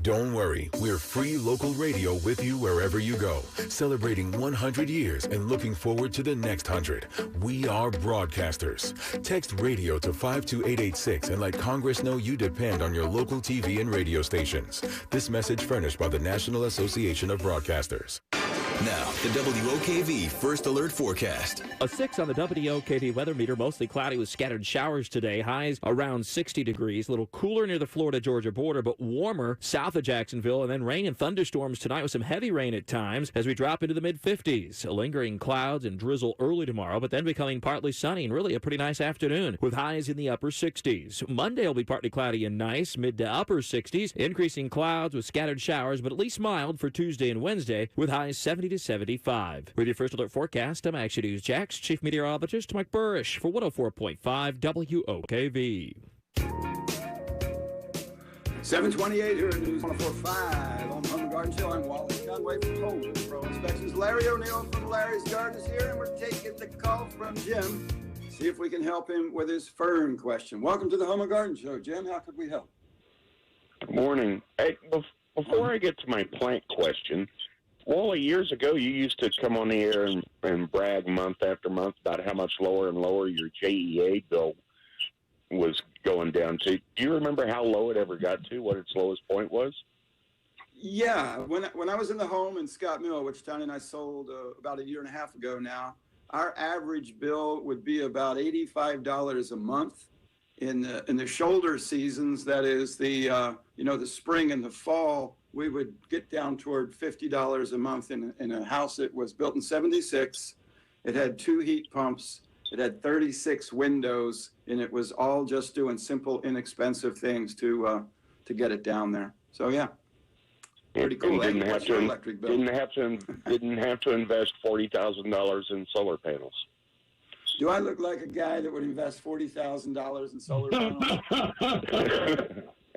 Don't worry, we're free local radio with you wherever you go, celebrating 100 years and looking forward to the next 100. We are broadcasters. Text radio to 52886 and let Congress know you depend on your local TV and radio stations. This message furnished by the National Association of Broadcasters. Now, the WOKV First Alert Forecast. A 6 on the WOKV weather meter, mostly cloudy with scattered showers today. Highs around 60 degrees. A little cooler near the Florida-Georgia border, but warmer south of Jacksonville. And then rain and thunderstorms tonight with some heavy rain at times as we drop into the mid-50s. Lingering clouds and drizzle early tomorrow, but then becoming partly sunny and really a pretty nice afternoon with highs in the upper 60s. Monday will be partly cloudy and nice, mid to upper 60s. Increasing clouds with scattered showers, but at least mild for Tuesday and Wednesday with highs 70 to 75. With your First Alert forecast, I'm Action News Jax Chief Meteorologist Mike Burrish for 104.5 WOKV. 728 here at News 104.5 on the Home and Garden Show. I'm Wally Conway from Home Pro Inspections. Larry O'Neill from Larry's Garden is here, and we're taking the call from Jim. See if we can help him with his fern question. Welcome to the Home and Garden Show. Jim, how could we help? Good morning. Hey, before I get to my plant question, Wally, years ago, you used to come on the air and brag month after month about how much lower and lower your JEA bill was going down to. Do you remember how low it ever got to, what its lowest point was? Yeah. When I was in the home in Scott Mill, which Tony and I sold about a year and a half ago now, our average bill would be about $85 a month. in the shoulder seasons, that is the spring and the fall, we would get down toward $50 a month in a house that was built in '76. It had 2 heat pumps. It had 36 windows, and it was all just doing simple, inexpensive things to get it down there. So yeah, pretty cool. Didn't have What's your electric bill? didn't have to invest $40,000 in solar panels. Do I look like a guy that would invest $40,000 in solar panels?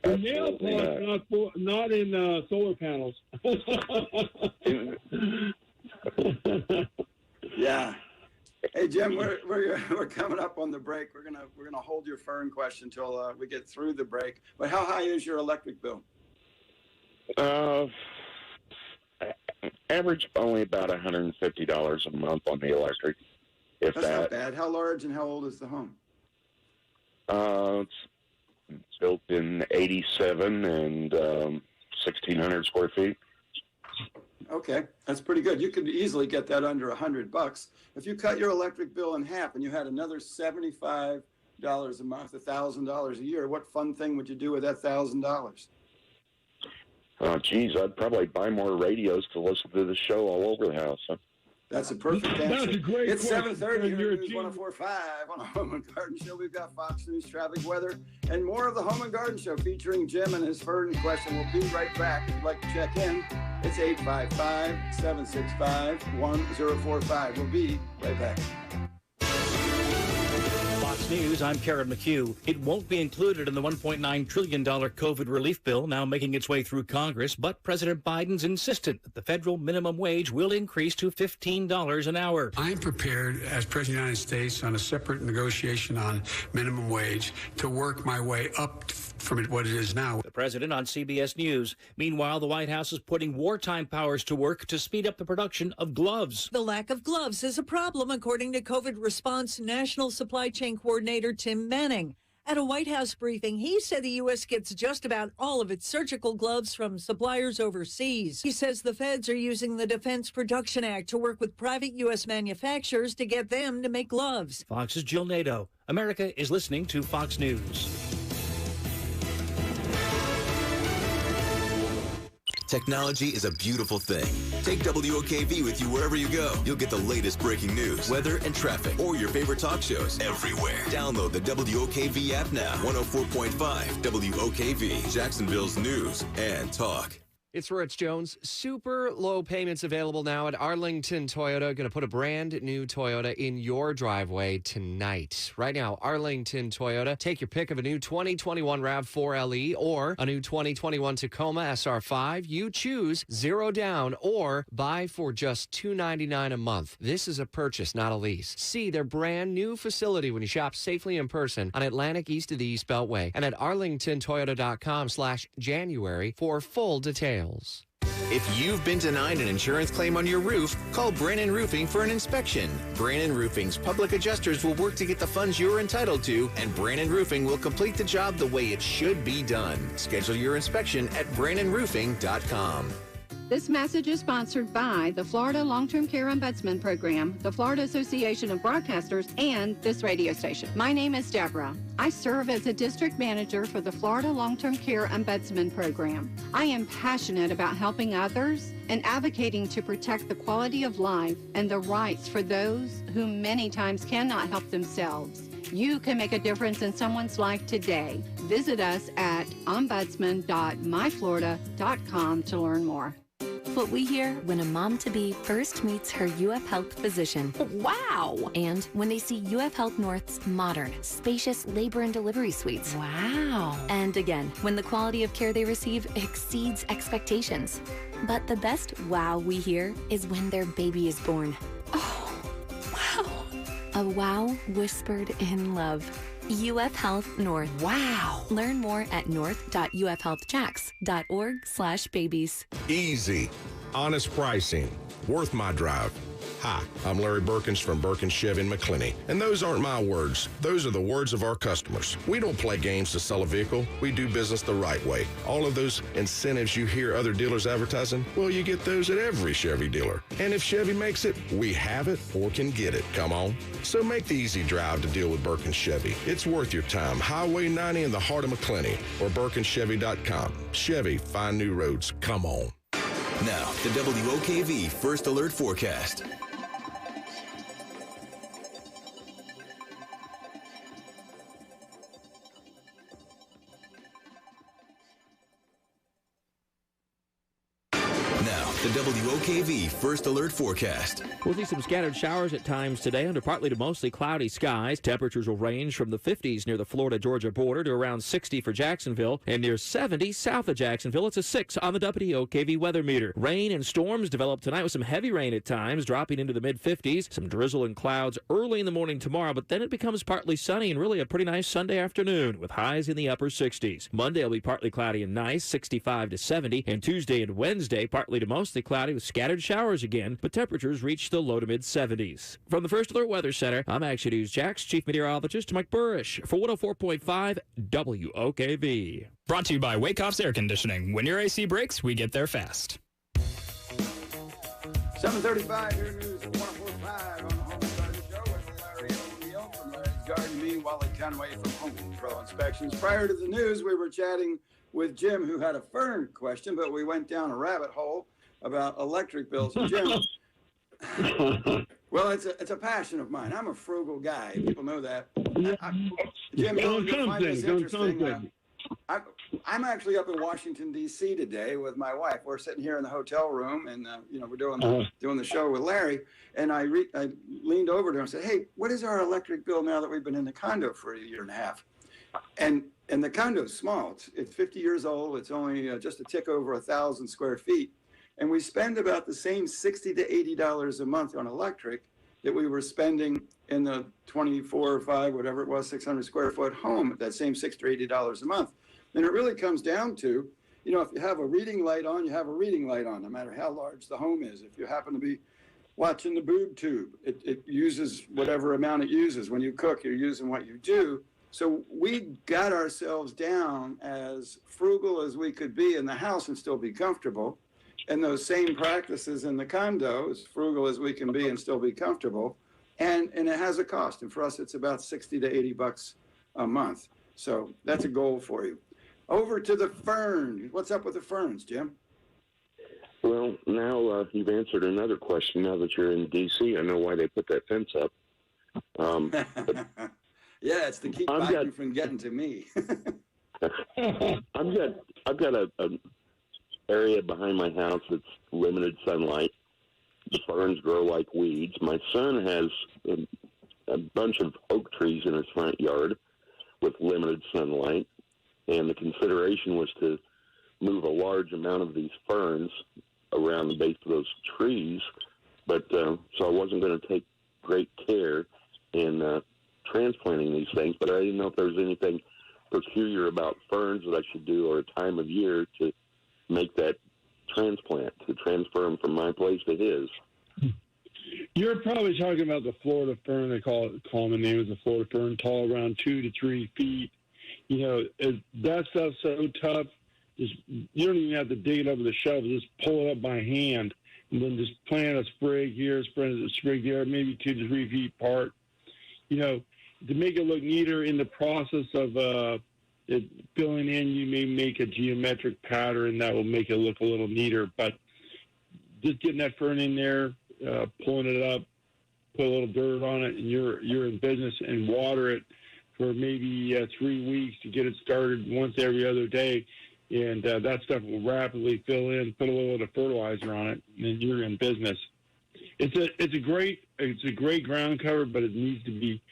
The nail polish, not in solar panels. Yeah. Hey Jim, we're coming up on the break. We're gonna hold your fern question until we get through the break. But how high is your electric bill? Average only about $150 a month on the electric, if That's that. not bad. How large and how old is the home? It's built in '87 and 1,600 square feet. Okay, that's pretty good. You could easily get that under $100. If you cut your electric bill in half and you had another $75 a month, $1,000 a year, what fun thing would you do with that $1,000? Oh, geez, I'd probably buy more radios to listen to the show all over the house. Huh? That's a perfect answer. That's a great It's question. 7:30 here You're at News 104.5 on the Home and Garden Show. We've got Fox News traffic, weather, and more of the Home and Garden Show featuring Jim and his fern question. We'll be right back. If you'd like to check in, it's 855-765-1045. We'll be right back. Fox News, I'm Karen McHugh. It won't be included in the $1.9 trillion COVID relief bill now making its way through Congress, but President Biden's insistent that the federal minimum wage will increase to $15 an hour. I'm prepared, as President of the United States, on a separate negotiation on minimum wage to work my way up from what it is now. The president on CBS News. Meanwhile, the White House is putting wartime powers to work to speed up the production of gloves. The lack of gloves is a problem, according to COVID response National Supply Chain Coordinator Tim Manning. At a White House briefing, he said the U.S. gets just about all of its surgical gloves from suppliers overseas. He says the feds are using the Defense Production Act to work with private U.S. manufacturers to get them to make gloves. Fox's Jill Nato. America is listening to Fox News. Technology is a beautiful thing. Take WOKV with you wherever you go. You'll get the latest breaking news, weather, and traffic, or your favorite talk shows everywhere. Download the WOKV app now. 104.5 WOKV, Jacksonville's news and talk. It's Rich Jones. Super low payments available now at Arlington Toyota. Going to put a brand new Toyota in your driveway tonight. Right now, Arlington Toyota. Take your pick of a new 2021 RAV4 LE or a new 2021 Tacoma SR5. You choose 0 down or buy for just $299 a month. This is a purchase, not a lease. See their brand new facility when you shop safely in person on Atlantic east of the East Beltway and at arlingtontoyota.com/January for full details. If you've been denied an insurance claim on your roof, call Brannon Roofing for an inspection. Brannon Roofing's public adjusters will work to get the funds you're entitled to, and Brannon Roofing will complete the job the way it should be done. Schedule your inspection at BrannonRoofing.com. This message is sponsored by the Florida Long-Term Care Ombudsman Program, the Florida Association of Broadcasters, and this radio station. My name is Deborah. I serve as a district manager for the Florida Long-Term Care Ombudsman Program. I am passionate about helping others and advocating to protect the quality of life and the rights for those who many times cannot help themselves. You can make a difference in someone's life today. Visit us at ombudsman.myflorida.com to learn more. What we hear when a mom-to-be first meets her UF Health physician. Wow! And when they see UF Health North's modern, spacious labor and delivery suites. Wow! And again, when the quality of care they receive exceeds expectations. But the best wow we hear is when their baby is born. Oh, wow! A wow whispered in love. UF Health North. Wow! Learn more at north.ufhealthjax.org/babies. Easy. Honest pricing. Worth my drive. Hi, I'm Larry Berkins from Berkins Chevy in McClenny, and those aren't my words. Those are the words of our customers. We don't play games to sell a vehicle. We do business the right way. All of those incentives you hear other dealers advertising, well, you get those at every Chevy dealer. And if Chevy makes it, we have it or can get it. Come on. So make the easy drive to deal with Berkins Chevy. It's worth your time. Highway 90 in the heart of McClenny or BerkinsChevy.com. Chevy, find new roads. Come on. Now, the WOKV First Alert Forecast. Now, the WOKV First Alert Forecast. We'll see some scattered showers at times today under partly to mostly cloudy skies. Temperatures will range from the 50s near the Florida-Georgia border to around 60 for Jacksonville and near 70 south of Jacksonville. It's a 6 on the WOKV weather meter. Rain and storms develop tonight with some heavy rain at times, dropping into the mid-50s. Some drizzle and clouds early in the morning tomorrow, but then it becomes partly sunny and really a pretty nice Sunday afternoon with highs in the upper 60s. Monday will be partly cloudy and nice, 65 to 70, and Tuesday and Wednesday partly to mostly cloudy with scattered showers again, but temperatures reach the low to mid-70s. From the First Alert Weather Center, I'm Action News Jax Chief Meteorologist Mike Burrish for 104.5 WOKV. Brought to you by Wakehoff's Air Conditioning. When your AC breaks, we get there fast. 7:35 here news at 104.5 on the Home Garden Show with Larry O'Neill from Larry's Garden. Me, Wally Conway from Home Pro Inspections. Prior to the news, we were chatting with Jim, who had a fern question, but we went down a rabbit hole about electric bills. Jim, well, it's a passion of mine. I'm a frugal guy. People know that. Jim, you'll find this interesting. I'm actually up in Washington, D.C. today with my wife. We're sitting here in the hotel room, and we're doing the show with Larry. And I leaned over to her and said, "Hey, what is our electric bill now that we've been in the condo for a year and a half?" And the condo is small. It's 50 years old. It's only just a tick over 1,000 square feet. And we spend about the same $60 to $80 a month on electric that we were spending in the 24 or 5, whatever it was, 600 square foot home, that same $60 to $80 a month. And it really comes down to, if you have a reading light on, you have a reading light on, no matter how large the home is. If you happen to be watching the boob tube, it uses whatever amount it uses. When you cook, you're using what you do. So we got ourselves down as frugal as we could be in the house and still be comfortable. And those same practices in the condo, as frugal as we can be and still be comfortable. And it has a cost. And for us, it's about $60 to $80 a month. So that's a goal for you. Over to the fern. What's up with the ferns, Jim? Well, now you've answered another question. Now that you're in D.C., I know why they put that fence up. Yeah, it's to keep you from getting to me. I've got a area behind my house that's limited sunlight. The ferns grow like weeds. My son has a bunch of oak trees in his front yard with limited sunlight, and the consideration was to move a large amount of these ferns around the base of those trees, but so I wasn't going to take great care in transplanting these things, but I didn't know if there was anything peculiar about ferns that I should do or a time of year to make that transplant, to transfer them from my place to his. You're probably talking about the Florida fern. They call them the name is the Florida fern, tall around 2 to 3 feet. That stuff's so tough. You don't even have to dig it up with a shovel. Just pull it up by hand, and then just plant a sprig here, plant a sprig there, maybe 2 to 3 feet apart. To make it look neater in the process of it filling in, you may make a geometric pattern that will make it look a little neater. But just getting that fern in there, pulling it up, put a little dirt on it, and you're in business, and water it for maybe 3 weeks to get it started once every other day. And that stuff will rapidly fill in, put a little bit of fertilizer on it, and you're in business. It's a great ground cover, but it needs to be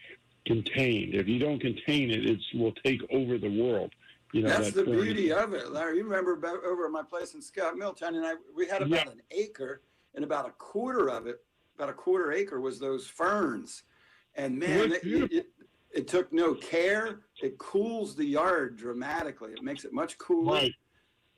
contained. If you don't contain it, it will take over the world. That's the beauty of it, Larry. You remember over at my place in Scott Milltown, and we had about an acre, and about a quarter acre was those ferns. And man, it took no care. It cools the yard dramatically. It makes it much cooler. Right.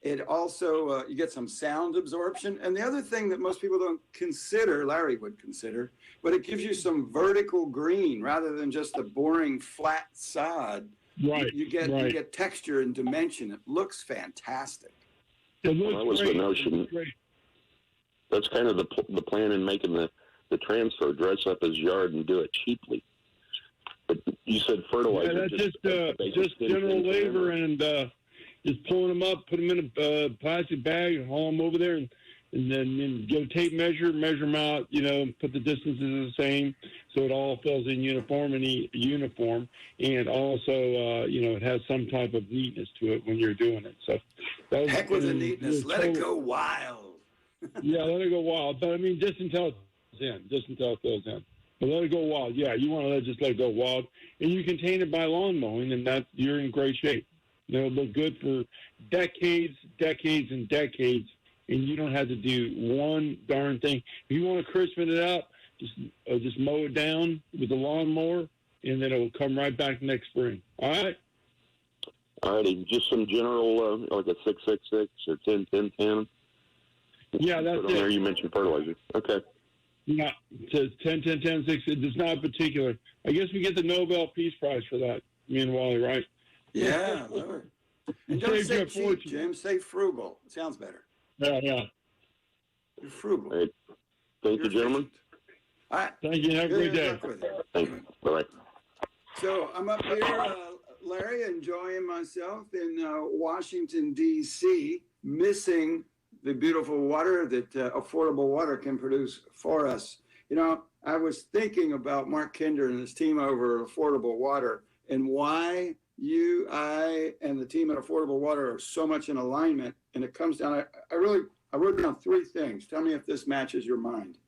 It also, you get some sound absorption. And the other thing that most people don't consider, Larry would consider, but it gives you some vertical green rather than just a boring flat sod. Right. You get texture and dimension. It looks fantastic. It looks that was great. the notion. That's kind of the plan in making the transfer. Dress up his yard and do it cheaply. But you said fertilizer. Yeah, that's just general labor and just pulling them up, put them in a plastic bag, and haul them over there, and then get a tape measure, measure them out. You know, put the distances the same, so it all fills in uniform, and also it has some type of neatness to it when you're doing it. So heck with the neatness. Let it go wild. Yeah, let it go wild. But I mean, just until it fills in. But let it go wild. Yeah, you want to just let it go wild, and you contain it by lawn mowing, and you're in great shape. It'll look good for decades, and decades, and you don't have to do one darn thing. If you want to crispen it up, just mow it down with the lawnmower, and then it will come right back next spring. All right. All righty, just some general like a 666 or 10-10-10. Yeah, that's it. There you mentioned fertilizer. Okay. Yeah, it says 10-10-10-6. It is not particular. I guess we get the Nobel Peace Prize for that. Me and Wally, right? Yeah, Lord. And don't say cheap, Jim. Say frugal. It sounds better. Yeah. You're frugal. Right. Thank you, gentlemen. All right. Thank you. Have a great day. Thank you. Bye-bye. So I'm up here, Larry, enjoying myself in Washington, D.C., missing the beautiful water that affordable water can produce for us. You know, I was thinking about Mark Kinder and his team over Affordable Water and why you, I, and the team at Affordable Water are so much in alignment. And it comes down, I wrote down three things. Tell me if this matches your mind.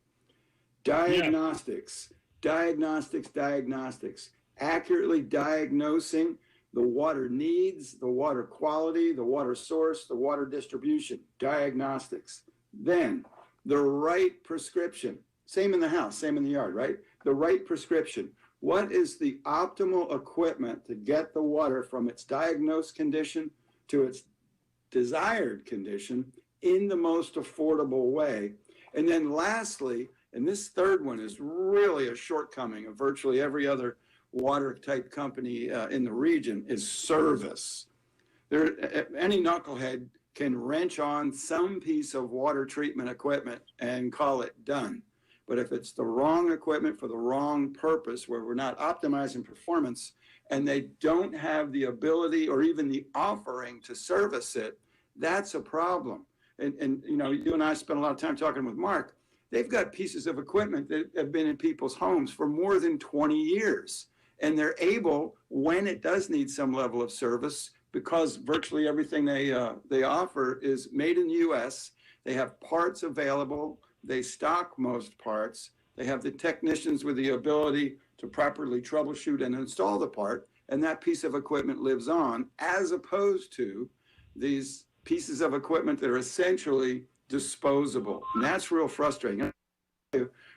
Diagnostics, accurately diagnosing the water needs, the water quality, the water source, the water distribution, diagnostics. Then the right prescription, same in the house, same in the yard, right? The right prescription. What is the optimal equipment to get the water from its diagnosed condition to its desired condition in the most affordable way? And then lastly, and this third one is really a shortcoming of virtually every other water type company in the region, is service. Any knucklehead can wrench on some piece of water treatment equipment and call it done. But if it's the wrong equipment for the wrong purpose, where we're not optimizing performance, and they don't have the ability or even the offering to service it, that's a problem. And you know, you and I spent a lot of time talking with Mark. They've got pieces of equipment that have been in people's homes for more than 20 years. And they're able, when it does need some level of service, because virtually everything they offer is made in the U.S., they have parts available, they stock most parts, they have the technicians with the ability to properly troubleshoot and install the part, and that piece of equipment lives on, as opposed to these pieces of equipment that are essentially disposable. And that's real frustrating.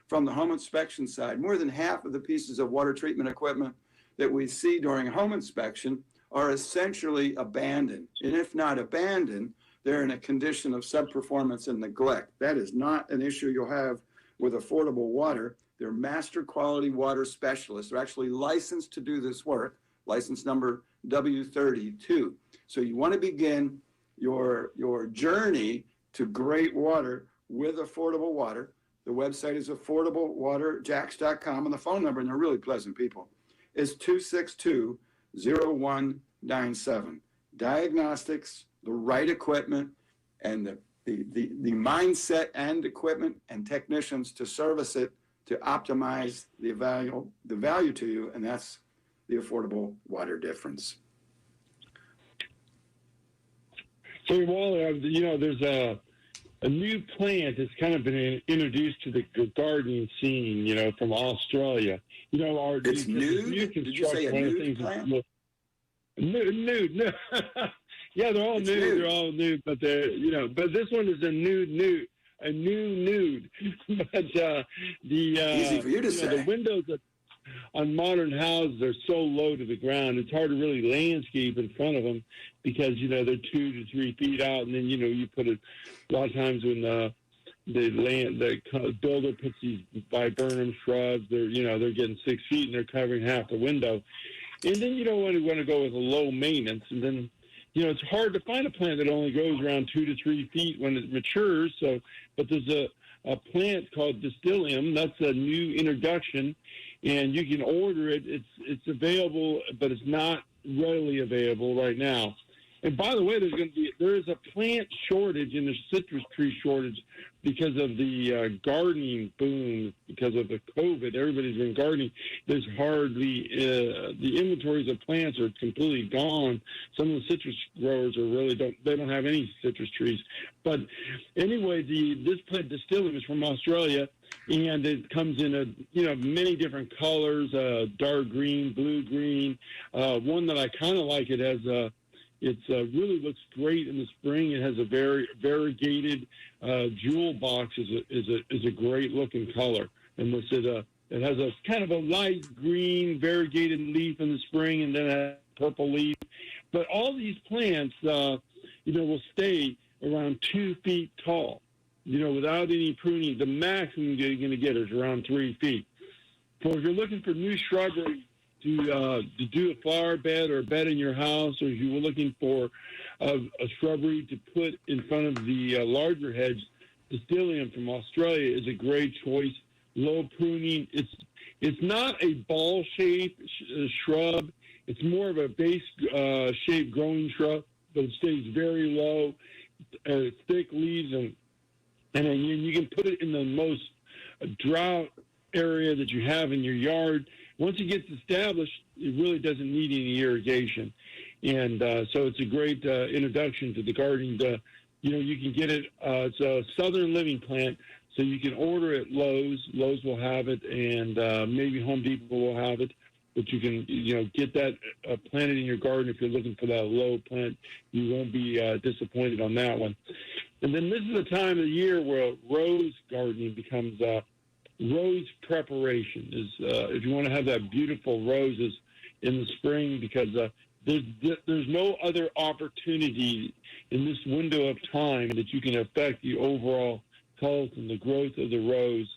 From the home inspection side, more than half of the pieces of water treatment equipment that we see during home inspection are essentially abandoned. And if not abandoned, they're in a condition of subperformance and neglect. That is not an issue you'll have with Affordable Water. They're master quality water specialists. They're actually licensed to do this work, license number W32. So you want to begin your journey to great water with Affordable Water. The website is affordablewaterjacks.com, and the phone number, and they're really pleasant people, is 262-0197. Diagnostics, the right equipment, and the mindset and equipment and technicians to service it to optimize the value to you, and that's the Affordable Water difference. So, Wally, you know, there's a new plant that's kind of been introduced to the gardening scene, you know, from Australia. You know, it's nude? Did you say a nude plant? Nude. Yeah, they're all nude. They're all nude, but but this one is a new nude. But easy for you to say. The windows. on modern houses, they're so low to the ground. It's hard to really landscape in front of them because, you know, they're 2 to 3 feet out. And then, you know, you put it a lot of times when the builder puts these viburnum shrubs, they're getting 6 feet and they're covering half the window. And then you don't want to go with a low maintenance. And then, you know, it's hard to find a plant that only grows around 2 to 3 feet when it matures. So, but there's a plant called Distillium. That's a new introduction, and you can order it. It's available, but it's not readily available right now. And by the way, there is a plant shortage and a citrus tree shortage because of the gardening boom, because of the COVID. Everybody's been gardening. There's hardly the inventories of plants are completely gone. Some of the citrus growers don't have any citrus trees. But anyway, this plant Distillium is from Australia, and it comes in many different colors: dark green, blue green. One that I kind of like, it has It really looks great in the spring. It has a very variegated jewel box. is a great looking color, and it has a kind of a light green variegated leaf in the spring, and then a purple leaf. But all these plants, will stay around 2 feet tall, without any pruning. The maximum you're going to get is around 3 feet. So if you're looking for new shrubbery to do a flower bed or a bed in your house, or if you were looking for a shrubbery to put in front of the larger hedge, Distillium from Australia is a great choice. Low pruning. It's not a ball-shaped shrub. It's more of a base-shaped growing shrub, but it stays very low, thick leaves, and then you can put it in the most drought area that you have in your yard. Once it gets established, it really doesn't need any irrigation. And so it's a great introduction to the gardening. You can get it. It's a Southern Living plant, so you can order it at Lowe's. Lowe's will have it, and maybe Home Depot will have it. But you can, get that planted in your garden. If you're looking for that low plant, you won't be disappointed on that one. And then this is the time of the year where rose gardening becomes rose preparation. If you want to have that beautiful roses in the spring, because there's no other opportunity in this window of time that you can affect the overall health and the growth of the rose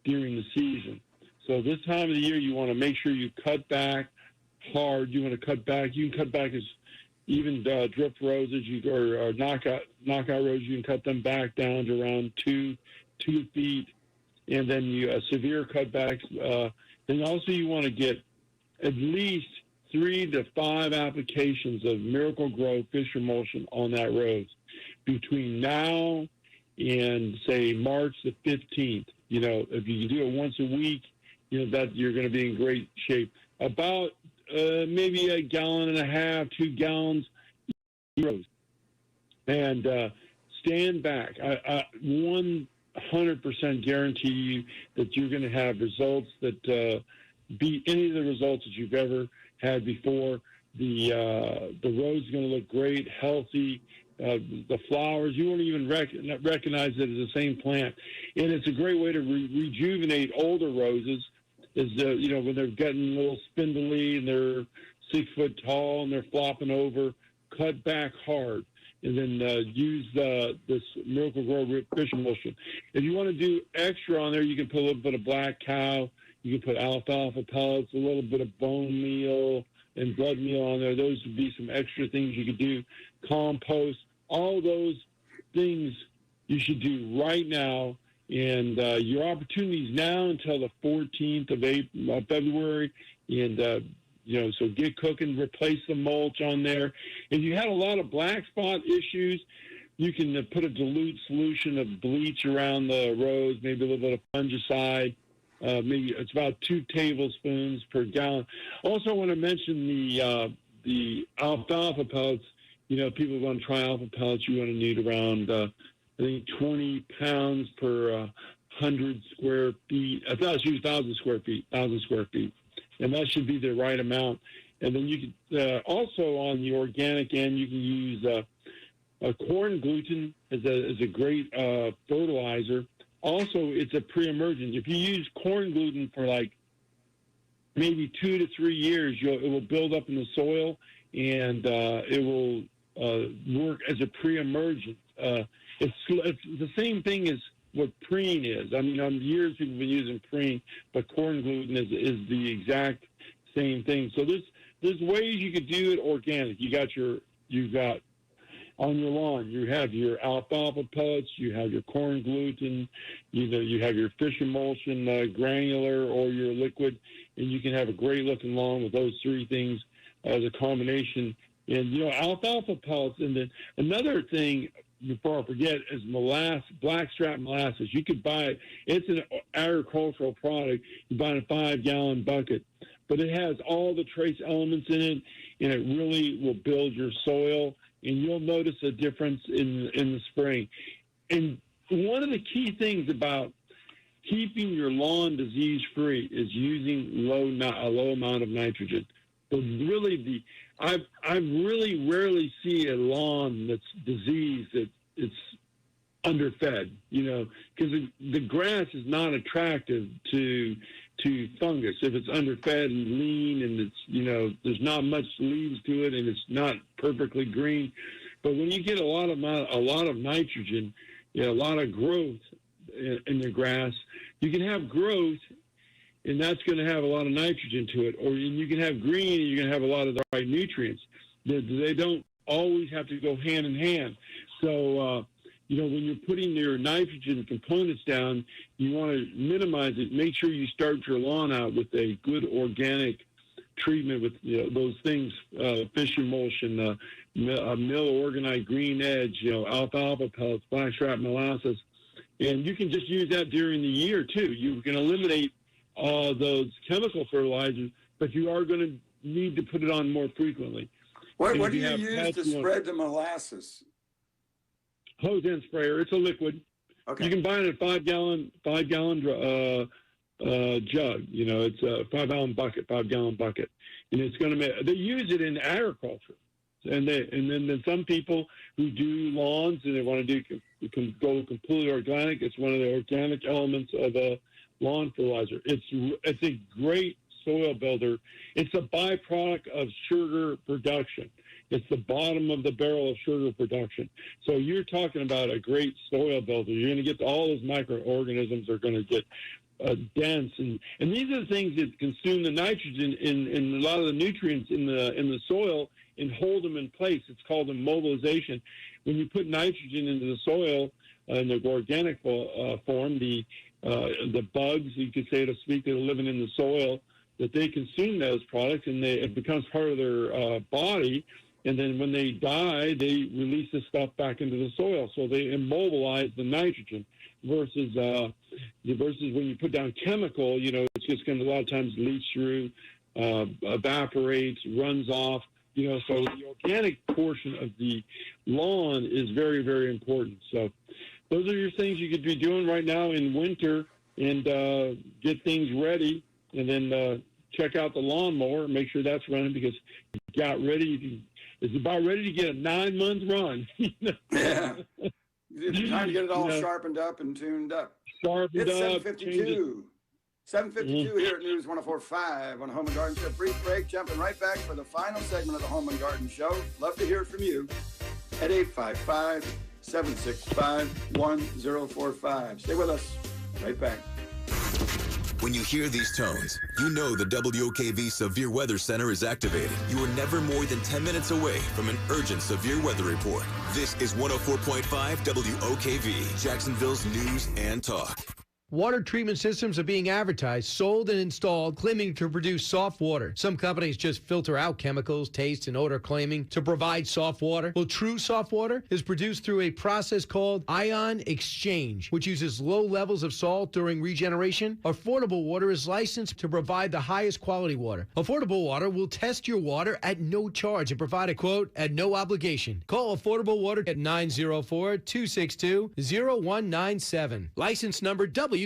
during the season. So this time of the year, you want to make sure you cut back hard. You want to cut back. You can cut back as even drift roses, or knockout roses. You can cut them back down to around 2 feet, and then severe cutbacks. Then also you want to get at least 3 to 5 applications of Miracle-Gro Fish Emulsion on that rose between now and say March the 15th. If you do it once a week, that you're going to be in great shape. About maybe 1.5 gallons, 2 gallons, and stand back. I 100% guarantee you that you're going to have results that beat any of the results that you've ever had before. The rose is going to look great, healthy. The flowers, you won't even recognize it as the same plant. And it's a great way to rejuvenate older roses. When they're getting a little spindly and they're 6 foot tall and they're flopping over, cut back hard, and then use this Miracle-Gro Fish Emulsion. If you want to do extra on there, you can put a little bit of black cow, you can put alfalfa pellets, a little bit of bone meal and blood meal on there. Those would be some extra things you could do. Compost, all those things you should do right now. And your opportunities now until the 14th of February. And, so get cooking, replace the mulch on there. If you had a lot of black spot issues, you can put a dilute solution of bleach around the rose, maybe a little bit of fungicide. Maybe it's about 2 tablespoons per gallon. Also, I want to mention the alfalfa pellets. People want to try alfalfa pellets. You want to need around, I think, 20 pounds per 100 square feet. I thought it was 1,000 square feet. And that should be the right amount. And then you can also, on the organic end, you can use corn gluten as a great fertilizer. Also, it's a pre-emergent. If you use corn gluten for like maybe 2 to 3 years, it will build up in the soil, and it will work as a pre-emergent. It's the same thing as what preen is. I mean, years people have been using preen, but corn gluten is the exact same thing. So there's ways you could do it organic. You've got on your lawn, you have your alfalfa pellets, you have your corn gluten, you have your fish emulsion granular or your liquid, and you can have a great looking lawn with those three things as a combination. And alfalfa pellets. And then another thing, before I forget, is blackstrap molasses. You could buy it. It's an agricultural product. You buy it in a 5-gallon bucket, but it has all the trace elements in it, and it really will build your soil. And you'll notice a difference in the spring. And one of the key things about keeping your lawn disease-free is using a low amount of nitrogen. So really, I really rarely see a lawn that's diseased, that it's underfed, because the grass is not attractive to fungus if it's underfed and lean, and it's there's not much leaves to it, and it's not perfectly green. But when you get a lot of nitrogen, a lot of growth in the grass, you can have growth, and that's going to have a lot of nitrogen to it. Or you can have green, and you're going to have a lot of the right nutrients. They don't always have to go hand in hand. So when you're putting your nitrogen components down, you want to minimize it. Make sure you start your lawn out with a good organic treatment with those things, fish emulsion, mill organite green edge, alfalfa pellets, blackstrap molasses. And you can just use that during the year, too. You can eliminate all those chemical fertilizers, but you are going to need to put it on more frequently. What do you use to spread the molasses? Hose end sprayer. It's a liquid. Okay. You can buy it in a 5-gallon jug. It's a 5-gallon bucket, and it's going to. They use it in agriculture, and then some people who do lawns and they want to go completely organic. It's one of the organic elements of a lawn fertilizer. It's a great soil builder. It's a byproduct of sugar production. It's the bottom of the barrel of sugar production. So you're talking about a great soil builder. You're going to get all those microorganisms are going to get dense, and these are the things that consume the nitrogen in a lot of the nutrients in the soil and hold them in place. It's called immobilization. When you put nitrogen into the soil in the organic form, the bugs, you could say, to speak, that are living in the soil, that they consume those products, and it becomes part of their body. And then when they die, they release this stuff back into the soil. So they immobilize the nitrogen versus when you put down chemical, it's just going to a lot of times leach through, evaporates, runs off. So the organic portion of the lawn is very, very important. So those are your things you could be doing right now in winter, and get things ready, and then check out the lawnmower and make sure that's running, because you got ready. It's about ready to get a 9-month run. Yeah. It's time to get it all sharpened up and tuned up. It's 7:52. 7:52 here at News 104.5 on Home and Garden Show. Brief break, jumping right back for the final segment of the Home and Garden Show. Love to hear from you at 855-765-1045. Stay with us. Right back. When you hear these tones, you know the WOKV Severe Weather Center is activated. You are never more than 10 minutes away from an urgent severe weather report. This is 104.5 WOKV, Jacksonville's news and talk. Water treatment systems are being advertised, sold, and installed, claiming to produce soft water. Some companies just filter out chemicals, taste, and odor, claiming to provide soft water. Well, true soft water is produced through a process called ion exchange, which uses low levels of salt during regeneration. Affordable Water is licensed to provide the highest quality water. Affordable Water will test your water at no charge and provide a quote at no obligation. Call Affordable Water at 904-262-0197. License number W32.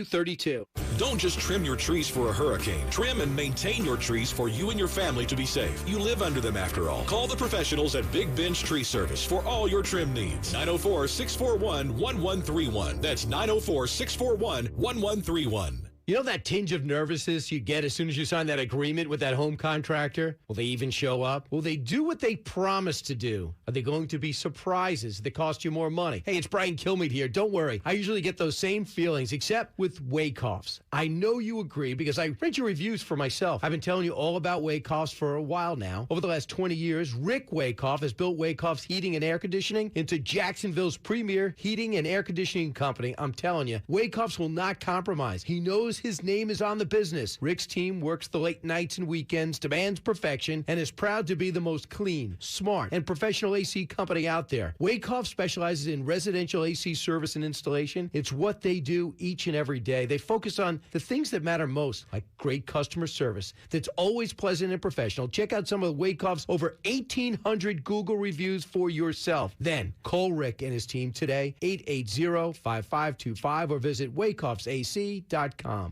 Don't just trim your trees for a hurricane. Trim and maintain your trees for you and your family to be safe. You live under them after all. Call the professionals at Big Bench Tree Service for all your trim needs. 904-641-1131. That's 904-641-1131. You know that tinge of nervousness you get as soon as you sign that agreement with that home contractor? Will they even show up? Will they do what they promised to do? Are they going to be surprises that cost you more money? Hey, it's Brian Kilmeade here. Don't worry. I usually get those same feelings, except with Waycofts. I know you agree because I read your reviews for myself. I've been telling you all about Waycofts for a while now. Over the last 20 years, Rick Waycoff has built Waycofts Heating and Air Conditioning into Jacksonville's premier heating and air conditioning company. I'm telling you, Waycofts will not compromise. He knows his name is on the business. Rick's team works the late nights and weekends, demands perfection, and is proud to be the most clean, smart, and professional AC company out there. Waycoff specializes in residential AC service and installation. It's what they do each and every day. They focus on the things that matter most, like great customer service that's always pleasant and professional. Check out some of Waycoff's over 1,800 Google reviews for yourself. Then call Rick and his team today, 880-5525, or visit WaycoffsAC.com.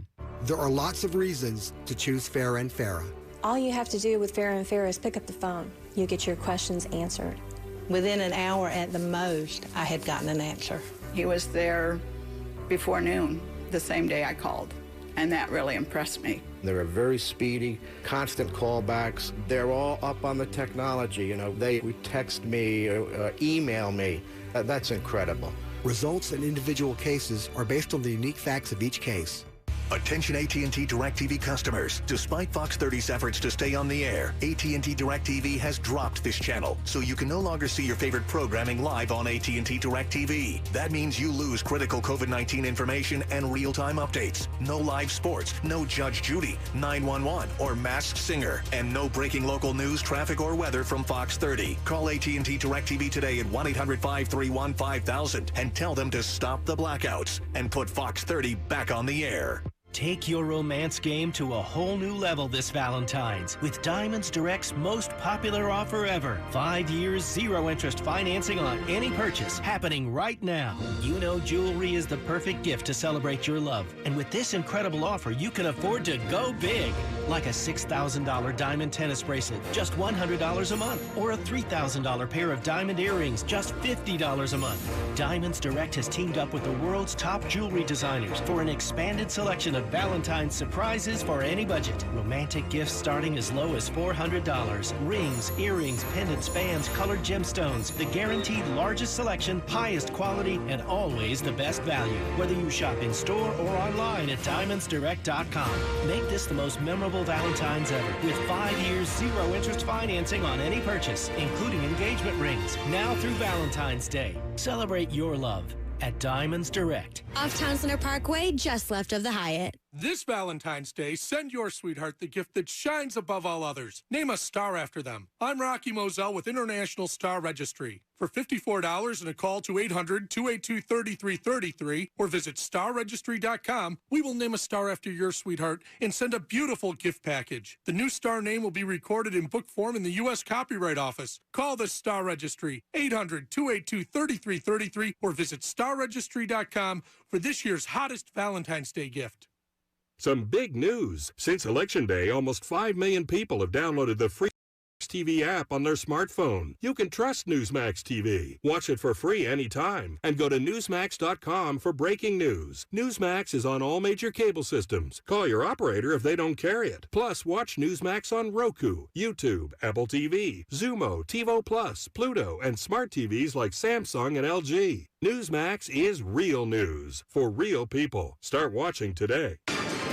There are lots of reasons to choose Farah and Farah. All you have to do with Farah and Farah is pick up the phone. You get your questions answered. Within an hour at the most, I had gotten an answer. He was there before noon, the same day I called, and that really impressed me. They were very speedy, constant callbacks. They're all up on the technology. You know, they would text me or email me. That's incredible. Results in individual cases are based on the unique facts of each case. Attention AT&T DirecTV customers. Despite Fox 30's efforts to stay on the air, AT&T DirecTV has dropped this channel, so you can no longer see your favorite programming live on AT&T DirecTV. That means you lose critical COVID-19 information and real-time updates. No live sports, no Judge Judy, 911, or Masked Singer, and no breaking local news, traffic, or weather from Fox 30. Call AT&T DirecTV today at 1-800-531-5000 and tell them to stop the blackouts and put Fox 30 back on the air. Take your romance game to a whole new level this Valentine's with Diamonds Direct's most popular offer ever. 5 years, 0 interest financing on any purchase happening right now. You know jewelry is the perfect gift to celebrate your love. And with this incredible offer, you can afford to go big. Like a $6,000 diamond tennis bracelet, just $100 a month. Or a $3,000 pair of diamond earrings, just $50 a month. Diamonds Direct has teamed up with the world's top jewelry designers for an expanded selection of Valentine's surprises for any budget. Romantic gifts starting as low as $400. Rings, earrings, pendants, bands, colored gemstones. The guaranteed largest selection, highest quality, and always the best value. Whether you shop in store or online at DiamondsDirect.com. Make this the most memorable Valentine's ever with 5 years, 0 interest financing on any purchase, including engagement rings. Now through Valentine's Day. Celebrate your love at Diamonds Direct. Off Town Center Parkway, just left of the Hyatt. This Valentine's Day, send your sweetheart the gift that shines above all others. Name a star after them. I'm Rocky Moselle with International Star Registry. For $54 and a call to 800-282-3333 or visit starregistry.com, we will name a star after your sweetheart and send a beautiful gift package. The new star name will be recorded in book form in the U.S. Copyright Office. Call the Star Registry, 800-282-3333 or visit starregistry.com for this year's hottest Valentine's Day gift. Some big news. Since Election Day, almost 5 million people have downloaded the free TV app on their smartphone. You can trust Newsmax TV. Watch it for free anytime. And go to Newsmax.com for breaking news. Newsmax is on all major cable systems. Call your operator if they don't carry it. Plus, watch Newsmax on Roku, YouTube, Apple TV, Xumo, TiVo Plus, Pluto, and smart TVs like Samsung and LG. Newsmax is real news for real people. Start watching today.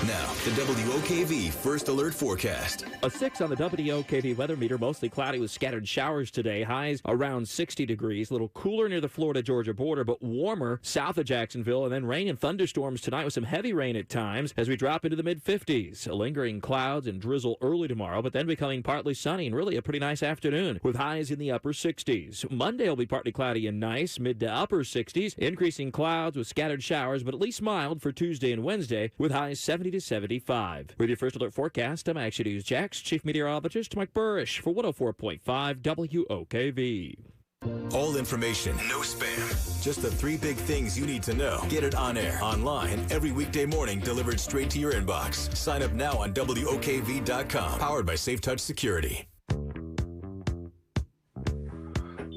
Now, the WOKV First Alert Forecast. A 6 on the WOKV weather meter, mostly cloudy with scattered showers today. Highs around 60 degrees. A little cooler near the Florida-Georgia border, but warmer south of Jacksonville. And then rain and thunderstorms tonight with some heavy rain at times as we drop into the mid-50s. Lingering clouds and drizzle early tomorrow, but then becoming partly sunny and really a pretty nice afternoon with highs in the upper 60s. Monday will be partly cloudy and nice, mid to upper 60s. Increasing clouds with scattered showers, but at least mild for Tuesday and Wednesday with highs 70 to 75. With your First Alert forecast, I'm Action News Jax Chief Meteorologist Mike Burrish for 104.5 WOKV. All information, no spam. Just the 3 big things you need to know. Get it on air, online, every weekday morning, delivered straight to your inbox. Sign up now on WOKV.com. Powered by Safe Touch Security.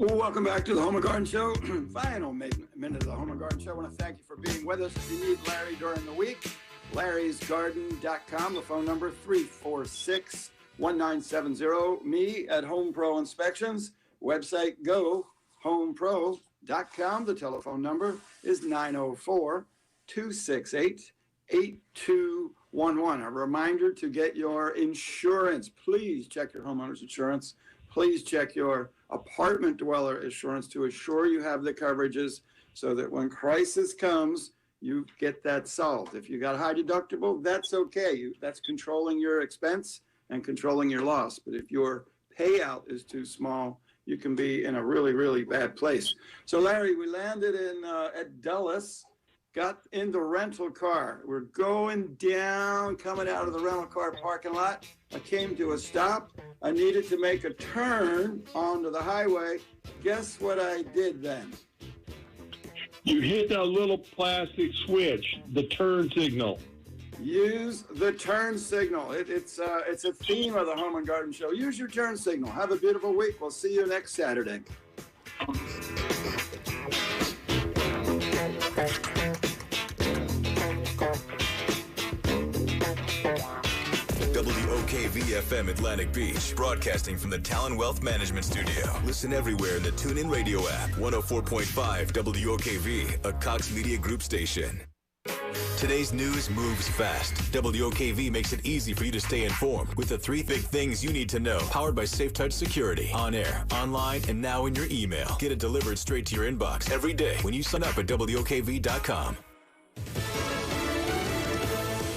Well, welcome back to the Home and Garden Show. Final minute of the Home and Garden Show. I want to thank you for being with us. If you need Larry during the week, Larry'sGarden.com. The phone number 346-1970. Me at Home Pro Inspections. Website GoHomePro.com. The telephone number is 904-268-8211. A reminder to get your insurance. Please check your homeowner's insurance. Please check your apartment dweller insurance to assure you have the coverages so that when crisis comes, you get that solved. If you got high deductible, that's okay. That's controlling your expense and controlling your loss. But if your payout is too small, you can be in a really, really bad place. So, Larry, we landed at Dulles, got in the rental car. We're going down, coming out of the rental car parking lot. I came to a stop. I needed to make a turn onto the highway. Guess what I did then? You hit that little plastic switch, the turn signal. Use the turn signal. It's a theme of the Home and Garden Show. Use your turn signal. Have a beautiful week. We'll see you next Saturday. WOKV-FM Atlantic Beach, broadcasting from the Talon Wealth Management Studio. Listen everywhere in the TuneIn Radio app. 104.5 WOKV, a Cox Media Group station. Today's news moves fast. WOKV makes it easy for you to stay informed with the 3 big things you need to know. Powered by SafeTouch Security. On air, online, and now in your email. Get it delivered straight to your inbox every day when you sign up at WOKV.com.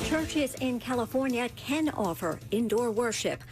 Churches in California can offer indoor worship,